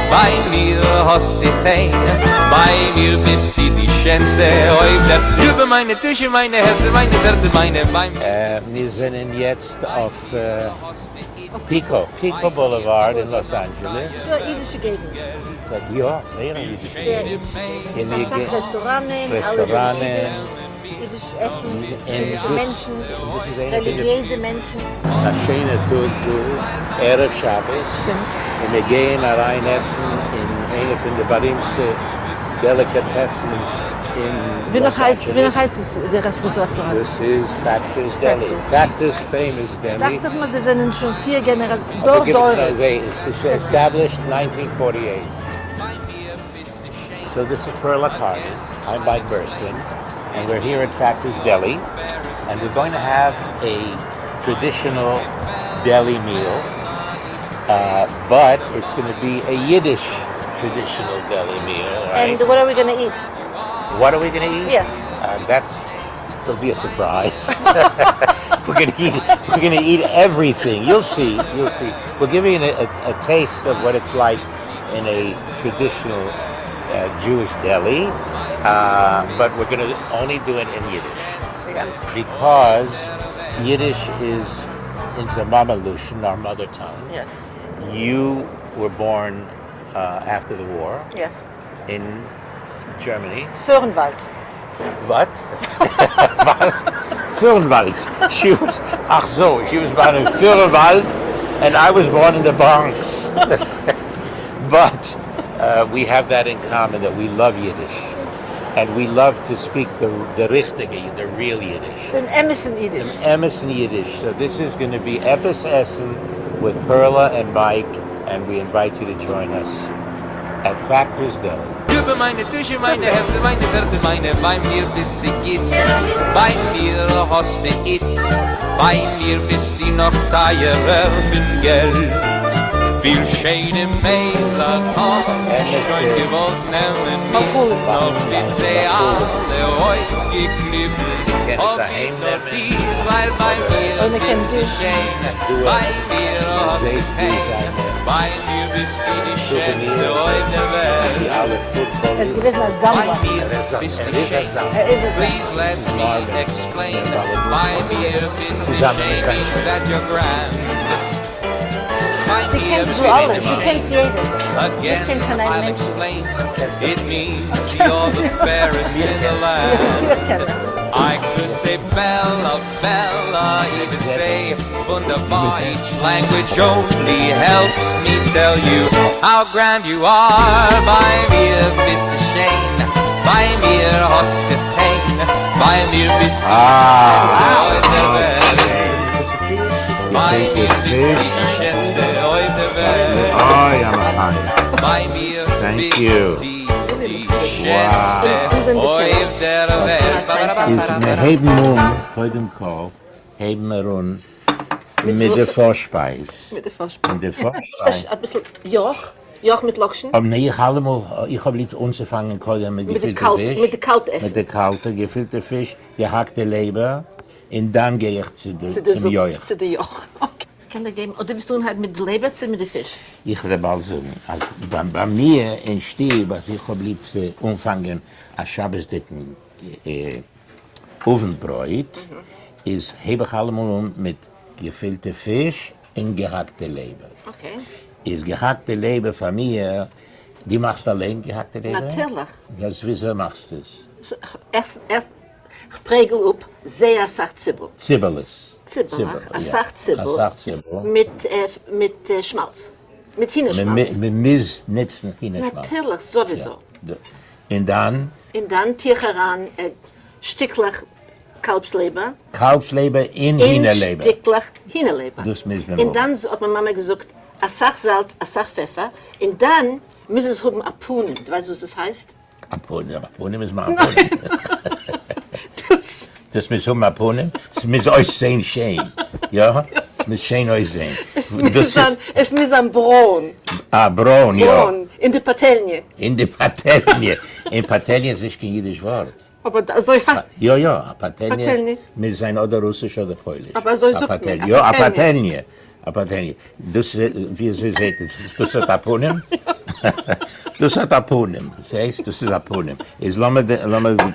bei mir hast du fein, bei mir bist du die schönste Häupter. Über meine Tische, meine Herzen, meine Herzen, meine bei mir. Wir sind jetzt auf Pico Boulevard in Los Angeles. So Yiddische Gegend. Ja, sehr jüdisch. Sehr jüdisch. Restauranten, alles jüdisch Essen, jüdische Menschen, religiöse Menschen. Ein schöner Tag, Erev Shabbos. Stimmt. Und wir gehen rein essen in eine von den berühmten Delikatessen in Wie Los noch heißt Angeles. das Restaurant? Das ist Factor's Deli. Factor's famous deli. Dachte mal, sie sind schon 4 Generationen. Also Dort. it's established 1948. So this is Perla Carney. I'm Mike Burston, and we're here at Factor's Deli, and we're going to have a traditional deli meal, but it's going to be a Yiddish traditional deli meal, right? And what are we going to eat? What are we going to eat? Yes. That will be a surprise. We're going to eat everything. You'll see. We'll give you a taste of what it's like in a traditional Jewish deli, but we're going to only do it in Yiddish because Yiddish is Zamalushan, our mother tongue. Yes. You were born after the war. Yes. In Germany. Föhrenwald. What? Was? Föhrenwald. She was born in Föhrenwald, and I was born in the Bronx. But we have that in common, that we love Yiddish. And we love to speak the richtige, the real Yiddish. Den Emerson Yiddish. Emerson Yiddish. So this is going to be Epis Essen with Perla and Mike, and we invite you to join us at Factor's Deli. Über meine Tische, meine Herzen, meine Herzen, meine, bei mir bist du Git, bei mir hast du It, bei mir bist du noch teurer für Geld. Viel schöne Mädchen haben schon gewollt nehmen mit, doch wird sie alle ausgeknüpft. Ob ich noch dir, weil bei mir bist du schön, bei mir hast du fein, bei mir bist du die schönste auf der Welt. Er ist gewesen als Samba. Bei mir bist du schön, please let me explain. Bei mir bist du schön, means that you're grand. Die kennst du alle, du kennst jeden. Again, Ich kenn keinen I'll Menschen. explain. It means you're the fairest in the land. I could say Bella, Bella, even say wunderbar. Each language only helps me tell you how grand you are. Bei mir bist du schön, bei mir hast du fein, bei mir bist du in der Welt. Bei mir bist du die schönste auf der Welt. Oh, ja, Mann. Bei mir Thank bist you. du die schönste auf der Welt. Wir heben nun, vor dem Call, heben wir nun mit der Vorspeis. Mit der Vorspeise. Mit der Ist das Vorspeis. ein bisschen Joch mit Lokschen? Aber nee, ich habe lieb anzufangen mit Mit der gefüllter Fisch. Mit der Kaltessen. Mit der kalte, gefüllter Fisch, gehackte Leber. Und dann gehe ich zum Joch. Zu der Joch. Okay. Kann da geben? Oder willst du halt mit der Leber zu mit der Fisch? Ich habe also bei mir in Stieb, was ich habe lieb zu umfangen, als Schabbesdecken Ofenbräut, ist habe ich allemal mit gefüllter Fisch und gehackte Leber. Okay. Ist gehackte Leber von mir, die machst du allein gehackte Leber? Natürlich. Das, wieso machst du es? So, erst prägel up sehr sacht Zibbel. Zibbeles. Zibbel, a sacht Zibbel. A sacht Zibbel. Mit Schmalz. Mit Hühnerschmalz. Mit Missnitzen Hühnerschmalz. Natürlich, sowieso. Ja. Und dann? Und dann heran stücklich Kalbsleber. Kalbsleber in Hühnerleber. Stücklich Hühnerleber. Das müssen wir Und dann hat meine Mama gesagt, a sach Salz, a sach Pfeffer. Und dann müssen es haben Apunen. Du weißt, was das heißt? Apunen müssen wir Apunen. Das müssen wir Apunen. Das müssen euch sehen schön. Ja? Das müssen schön euch sehen. Es müssen Braun. Ah, Braun, ja. Braun, in der Patelnie. In der Patelnie. In Patelje ist nicht kein jüdisch Wort. Aber so, ja. Ja, Patelje. Patelje. Mit sein oder Russisch oder Polisch. Aber so sucht man. Patelje. Ja, a Patelje. A Patelje. Das, wie Sie sehen, das ist Aponym. Das ist Aponym. Das heißt, das ist Aponym. Jetzt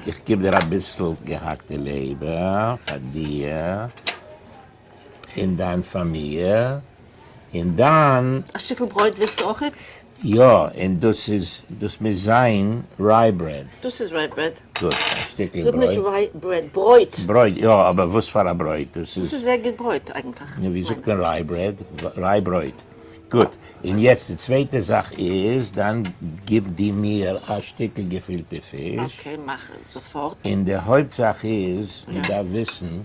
ich gebe dir ein bisschen gehackte Leber, von dir, in deiner Familie, und dann... Ein Stückchen Brot willst du auch nicht? Ja, und das muss sein Rye Bread. Das ist Rye Bread. Gut, ein Stückchen Das ist nicht Brot. Rye Bread, Brot. Brot, ja, aber was für ein Brot? Das ist sehr gut Brot eigentlich. Ja, wie sagt man Rye Bread? Rye Brot. Gut, und jetzt die zweite Sache ist, dann gib die mir ein Stückchen gefüllte Fisch. Okay, mach sofort. Und die Hauptsache ist, wir da wissen,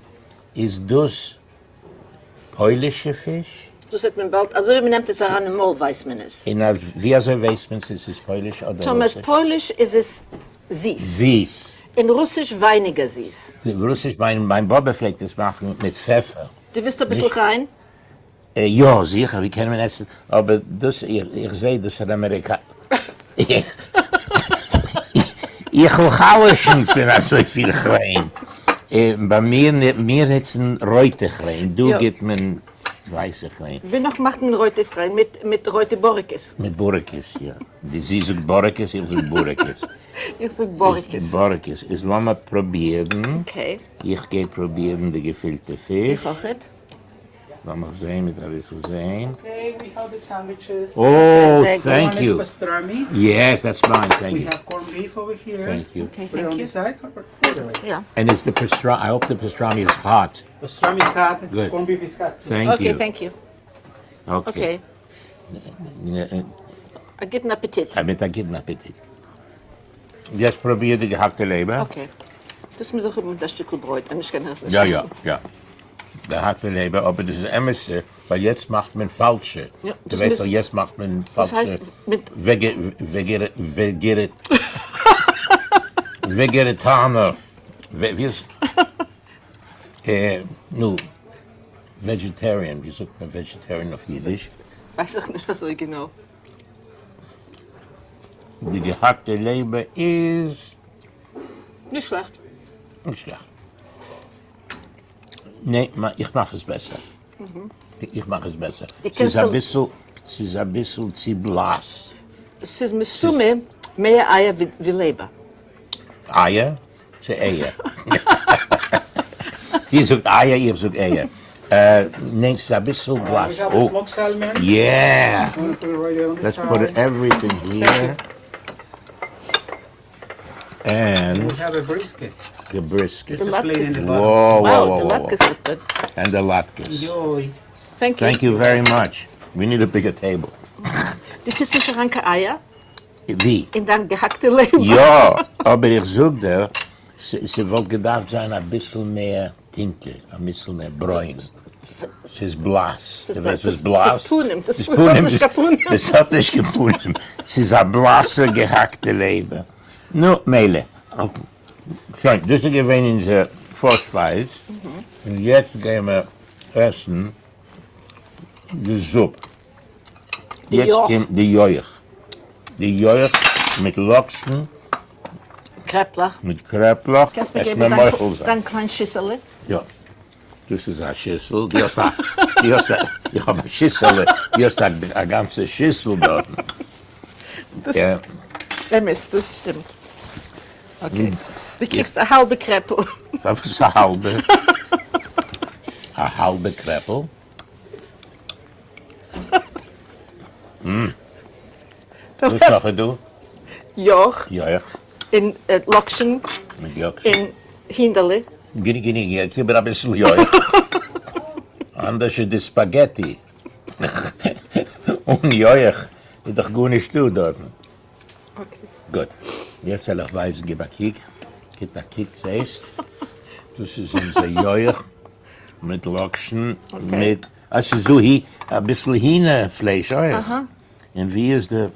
ist das polnische Fisch? Das hat man bald, also man nimmt es an einmal, weiß man es. Wie also weiß man, ist es polnisch oder Thomas, russisch? Polish ist es süß. Süß. In Russisch weniger süß. Russisch, mein Baba pflegt das machen mit Pfeffer. Du willst ein bisschen rein? Ja, sicher, wie können wir essen? Aber das, ich sehe, das ist Amerikaner. Ich will kaufen für so viel Klein. Bei mir jetzt ein Reute Klein. Du gibst mir weiße Klein. Wie noch macht man Reute frei? Mit Reute Borikes. Mit Borikes, ja. Sie sagt Borikes, ich sage Borikes. Ich sage Borikes. Borikes. Lass mal probieren. Okay. Ich gehe probieren die gefüllte Fisch. Ich auch nicht. Lass mal sehen, mit ein bisschen sehen. Okay, we have the sandwiches. Oh, Sehr gut. thank One you. is pastrami. Yes, that's fine, thank We you. have corned beef over here. Thank you. Okay, Put it thank on you. the side. Right away. Ja. And is the pastrami, I hope the pastrami is hot. Pastrami is hot. Good. Corned beef is hot. Thank Okay, you. thank you. Okay. Okay. A guten Appetit. Mit einem guten Appetit. Jetzt probier die gehackte Leber. Okay. Das muss auch mit das Stück Brot. Und ich kann das nicht Ja, essen. ja. Gehackte Leber, aber das ist Emmerse, weil jetzt macht man falsche. Ja, Du das weißt muss- doch, jetzt macht man Das falsche. heißt, mit Vegetarianer. Wie ist? Nu, Vegetarian. Wie sagt man Vegetarian auf Jiddisch? weiß ich nicht, was so genau. Die gehackte Leber ist Nicht schlecht. nicht schlecht. Nee, ich mache es besser. Ich mache es besser. Die Es ist ein kennst du- bisschen zu blass. Es ist mit Summe mehr Eier wie Leber. Eier? Ze Eier. Sie sagt Eier, ich sag Eier. Nee, es ist ein bisschen blass. We have a Oh, smoked salmon. yeah. I'm gonna put it right there on the Let's side. put everything here. And We have a brisket. the brisket. The It's a plate in the latkes. bottom. Whoa, Wow, whoa, the whoa, whoa. latkes look good. And the latkes. Enjoy. Thank you. Thank you very much. We need a bigger table. Du kriegst nicht ranke Eier Wie? in dein gehackte Leber. Ja, aber ich such dir, sie wollte gedacht sein, ein bisschen mehr Tinte, ein bisschen mehr bräun. Es ist blass. Das ist Du weißt, was das- blass? das Punim, das Das Punim hat Punim, nicht das- gepunim. Das hat nicht gepunim. Es ist eine blasse, gehackte Leber. Nu, Meile. Schön, das ist gewesen unsere Vorspeise. Und jetzt gehen wir essen die Suppe. Die Jetzt Joch. kommt die Joch. Die Joch mit Lokschen, Kreplach. mit Kreplach. Kannst du mir Es geben mir dein, Meuchel sein. dein kleines Schüssel? Ja. Das ist eine Schüssel. Ich habe eine Schüssel. Die hast eine ganze Schüssel dort. Das, Ja. Mist, das stimmt. Okay. Du kriegst eine halbe Kreppel. Das ist eine halbe. Eine halbe Kreppel. Was sagst du? Joch Ja, in Lokschen mit Joch. in Hinderle. Gini, ich gebe ein bisschen Joch. Anders ist die Spaghetti. Und Joch ist doch gut nicht du dort. Okay. Gut. Jetzt soll ich weisen, gib einen Kick. Gib einen Kick, siehst. Das ist unser Joch mit Lokschen, mit, also so hier, ein bisschen Hähnerfleisch auch. Aha. Und wie ist der,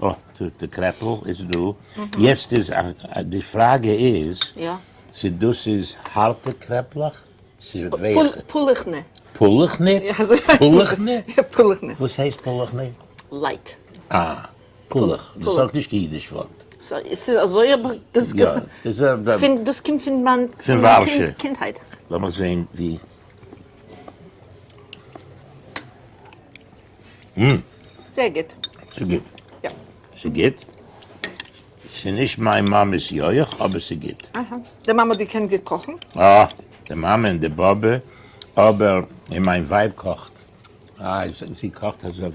oh, der Kreppel ist du. Jetzt ist, die Frage ist, Ja. sie das ist harte Kreppel, sie wird weich. Pulichne. Pullichne? Ja, so heißt es. Pullichne? Ja, Pulichne. Was heißt Pullichne? Light. Ah, Pullich. Das Pullich. sagt nicht jüdisch Wort. So, ist so, aber das, Ja, das ist das Kind findet man für Warsche. Kindheit. Lass mal sehen, wie. Sehr gut. Sie geht. Ja. Sie geht. Sie nicht meine Mama ist Joich, aber sie geht. Aha. Der Mama, die kann gut kochen. Ah, der Mama und der Bobbe, aber mein Weib kocht. Sie kocht also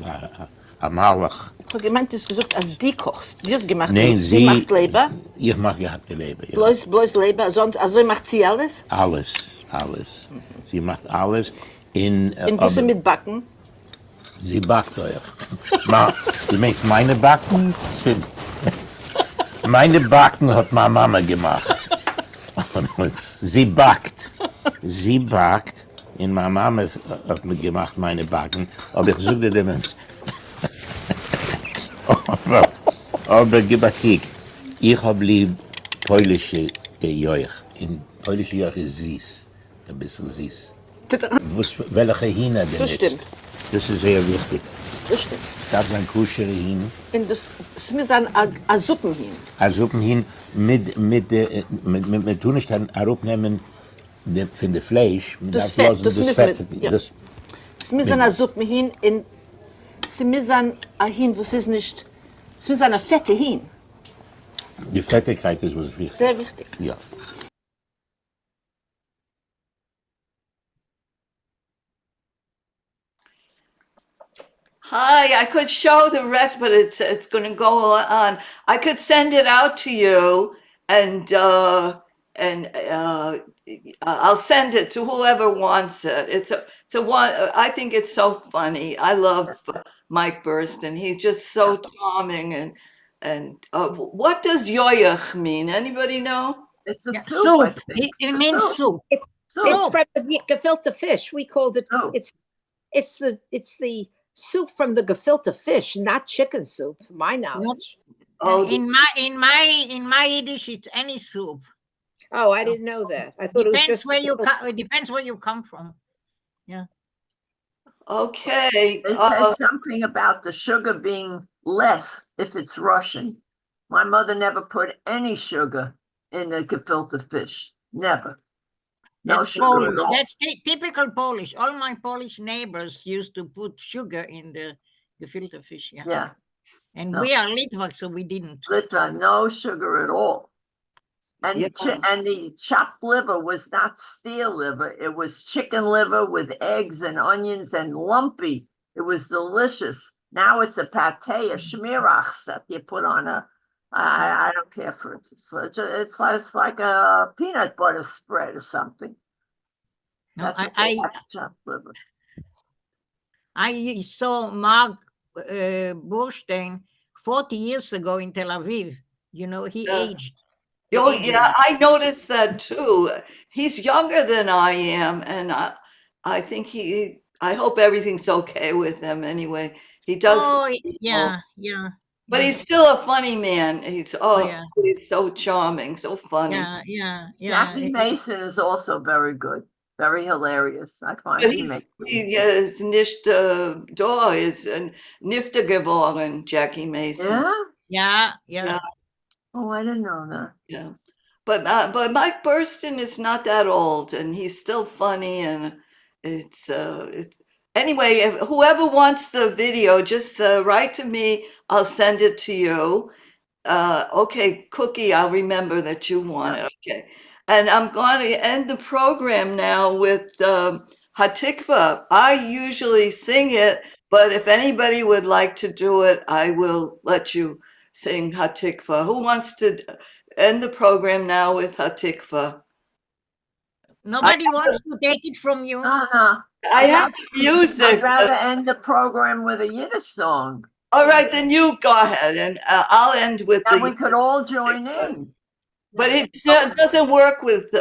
am Malach. So gemeint, du hast gesagt, als die kochst. Die hast gemacht, Nein, die machst Leber. Ich mache gehabte Leber, ja. Bloß Leber, sonst, also macht sie alles. Alles. Sie macht alles In was mit Backen? Sie backt euch. Du meinst meine Backen? Meine Backen hat meine Mama gemacht. Sie backt. Und meine Mama hat mir gemacht, meine Backen. Aber ich suche dem. Aber gib ein Kick. Ich habe lieb polnische Joich. In polnische Joich ist süß. Ein bisschen süß. Welche Hina denn Das ist? stimmt. Das ist sehr wichtig. Das stimmt. Das ist ein kuschere Hin. Und das ist ein Suppen hin. Ein Suppen hin mit tun nicht dann abnehmen von dem Fleisch. Das Fett, das müssen wir. Das müssen eine Suppe hin. Sie müssen hin, was ist nicht. Es müssen eine Fette hin. Die Fettigkeit ist was wichtig. Sehr wichtig. Ja. Hi, I could show the rest, but it's going to go on. I could send it out to you, and I'll send it to whoever wants it. It's a one. I think it's so funny. I love Mike Burston. He's just so charming. And what does yoyach mean? Anybody know? It's a Soup. It means soup. It's from the gefilte fish. We called it. It's the soup from the gefilte fish, not chicken soup, to my knowledge. Oh, in my Yiddish, it's any soup. Oh, I didn't know that. I thought it was just it depends where you come from. Yeah. Okay. They said something about the sugar being less if it's Russian. My mother never put any sugar in the gefilte fish. Never. No That's sugar Polish. at all. That's typical Polish. All my Polish neighbors used to put sugar in the gefilte fish. Yeah. Yeah. And we are Litvak, so we didn't. Litva, no sugar at all. And the chopped liver was not steer liver. It was chicken liver with eggs and onions and lumpy. It was delicious. Now it's a pate, a schmirach that you put on a. I don't care for it. It's like a peanut butter spread or something. No, Chopped liver. I saw Mark Burstein 40 years ago in Tel Aviv. You know, he aged. Oh, yeah, I noticed that too. He's younger than I am, and I think I hope everything's okay with him anyway. He does. Oh, yeah. But he's still a funny man. He's he's so charming, so funny. Yeah. Jackie Mason is also very good, very hilarious. I find he is nicht da ist nifte geworden, Jackie Mason. Yeah. Oh, I didn't know that. Yeah, but Mike Burston is not that old, and he's still funny, and it's anyway. If whoever wants the video, just write to me. I'll send it to you. Okay, Cookie, I'll remember that you want it. Okay, and I'm going to end the program now with Hatikva. I usually sing it, but if anybody would like to do it, I will let you sing Hatikva. Who wants to end the program now with Hatikva? Nobody wants to take it from you. No. I have the music. I'd rather end the program with a Yiddish song. All right, then you go ahead, and I'll end with and we could all join in. But it doesn't work with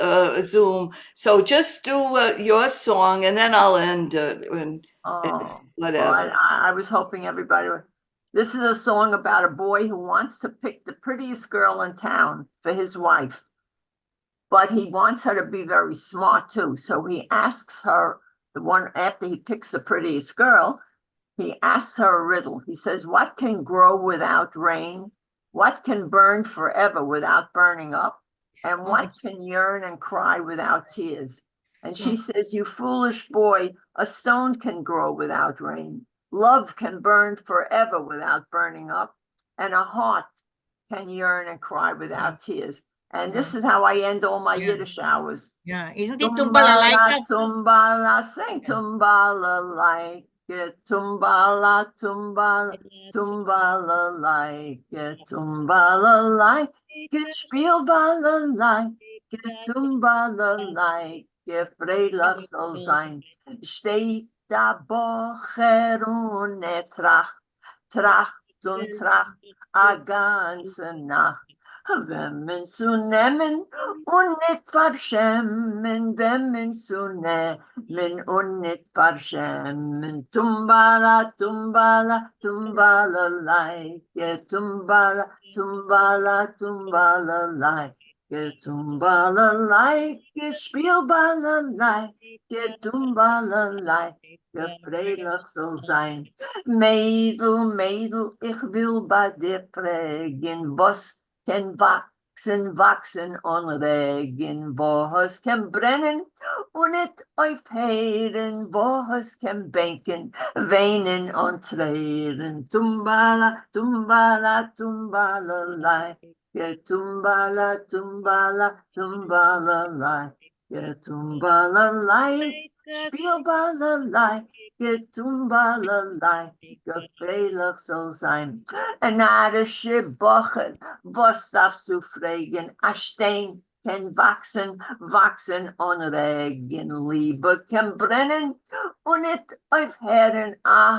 Zoom, so just do your song, and then I'll end and whatever. Well, I was hoping everybody would. This is a song about a boy who wants to pick the prettiest girl in town for his wife, but he wants her to be very smart too. So he asks her, the one after he picks the prettiest girl, he asks her a riddle. He says, "What can grow without rain? What can burn forever without burning up? And Oh, what it's- can yearn and cry without tears? And she says, you foolish boy, a stone can grow without rain. Love can burn forever without burning up. And a heart can yearn and cry without tears. And this is how I end all my Yiddish hours. Yeah, isn't it Tumbala like that? Tumbala, sing Tumbala like it. Tumbala, Tumbala, Tumbala like it. Tumbala like it. Spielbala like it. Tumbala like it. Freilich soll sein. Steht da Bocher und Tracht, Tracht und Tracht a ganze Nacht. Wenn man zu nehmen und nicht verschämen, wenn man zu nehmen und nicht verschämen. Tumbala, Tumbala, Tumbala, like, Tumbala, Tumbala, Tumbala, like, Tumbala, like, Spielballa, like, Tumbala, like, freilich soll sein. Mädel, Mädel, ich will bei dir fragen, was can wachsen, wachsen und regen, was kann brennen und nicht aufhören, was kann bänken, weinen und tränen. Tumbala, Tumbala, Tumbala, like, Tumbala, Tumbala, Tumbala, like, Tumbala, like, Spielballa, like, Tumbala, like, freilich soll sein. Ein narische Bochen, was darfst du fragen? A Stein kann wachsen, wachsen und regen. Liebe kann brennen und nicht aufhören. A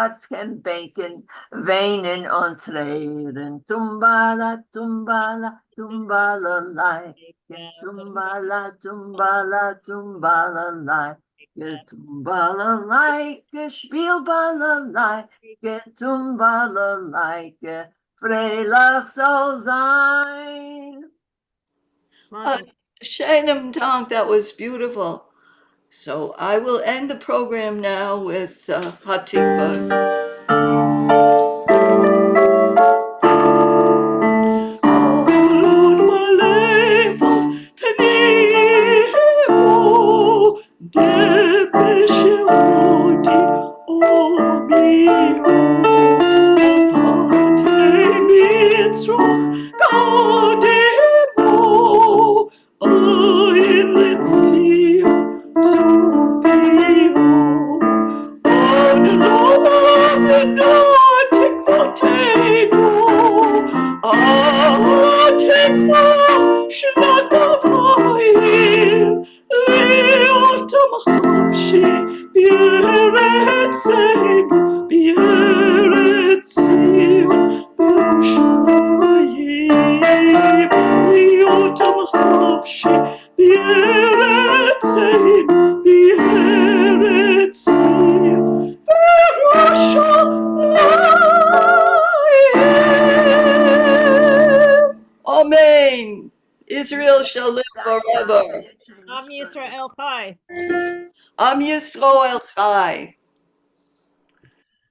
Herz kann bänken, weinen und tränen. Tumbala, Tumbala, Tumbala, like. Tumbala, Tumbala, Tumbala, like. Tumbala, like. Spielballa, like. Tumbala, like. Freilich soll sein. Shannon Donk, that was beautiful. So I will end the program now with Hatikva. Amen. Israel shall live forever. Am Yisrael Chai. Am Yisroel Chai.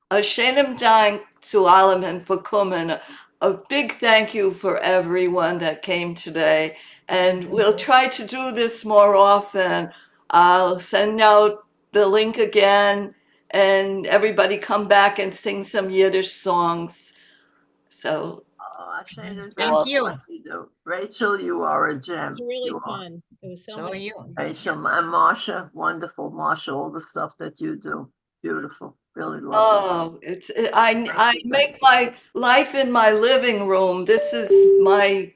A shenem dank zu allem and for coming. A big thank you for everyone that came today. And we'll try to do this more often. I'll send out the link again and everybody come back and sing some Yiddish songs. So Thank you. What you do. Rachel, you are a gem. It was really You are. fun. It was so So much you. fun. Rachel and Marsha, wonderful. Marsha, all the stuff that you do. Beautiful. Really love oh, I make my life in my living room. This is my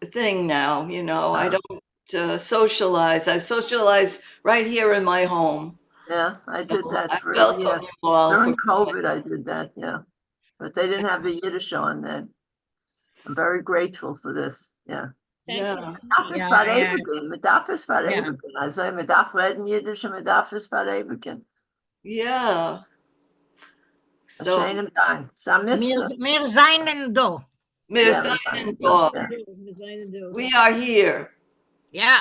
thing now, you know. I don't socialize. I socialize right here in my home. Yeah, I So did that I for a welcome year. you all During for coming. COVID, I did that, yeah. But they didn't have the Yiddish on then. I'm very grateful for this, yeah. Yeah. Medaf is Yeah, yeah. verewigend. Medaf is Yeah. verewigend. Also, Medaf reden Yiddish and Medaf is verewigend. Yeah. A So shame time. It's a mitzvah. Mir seinen do. wir Yeah, seien yeah. dort. We are here. Yeah.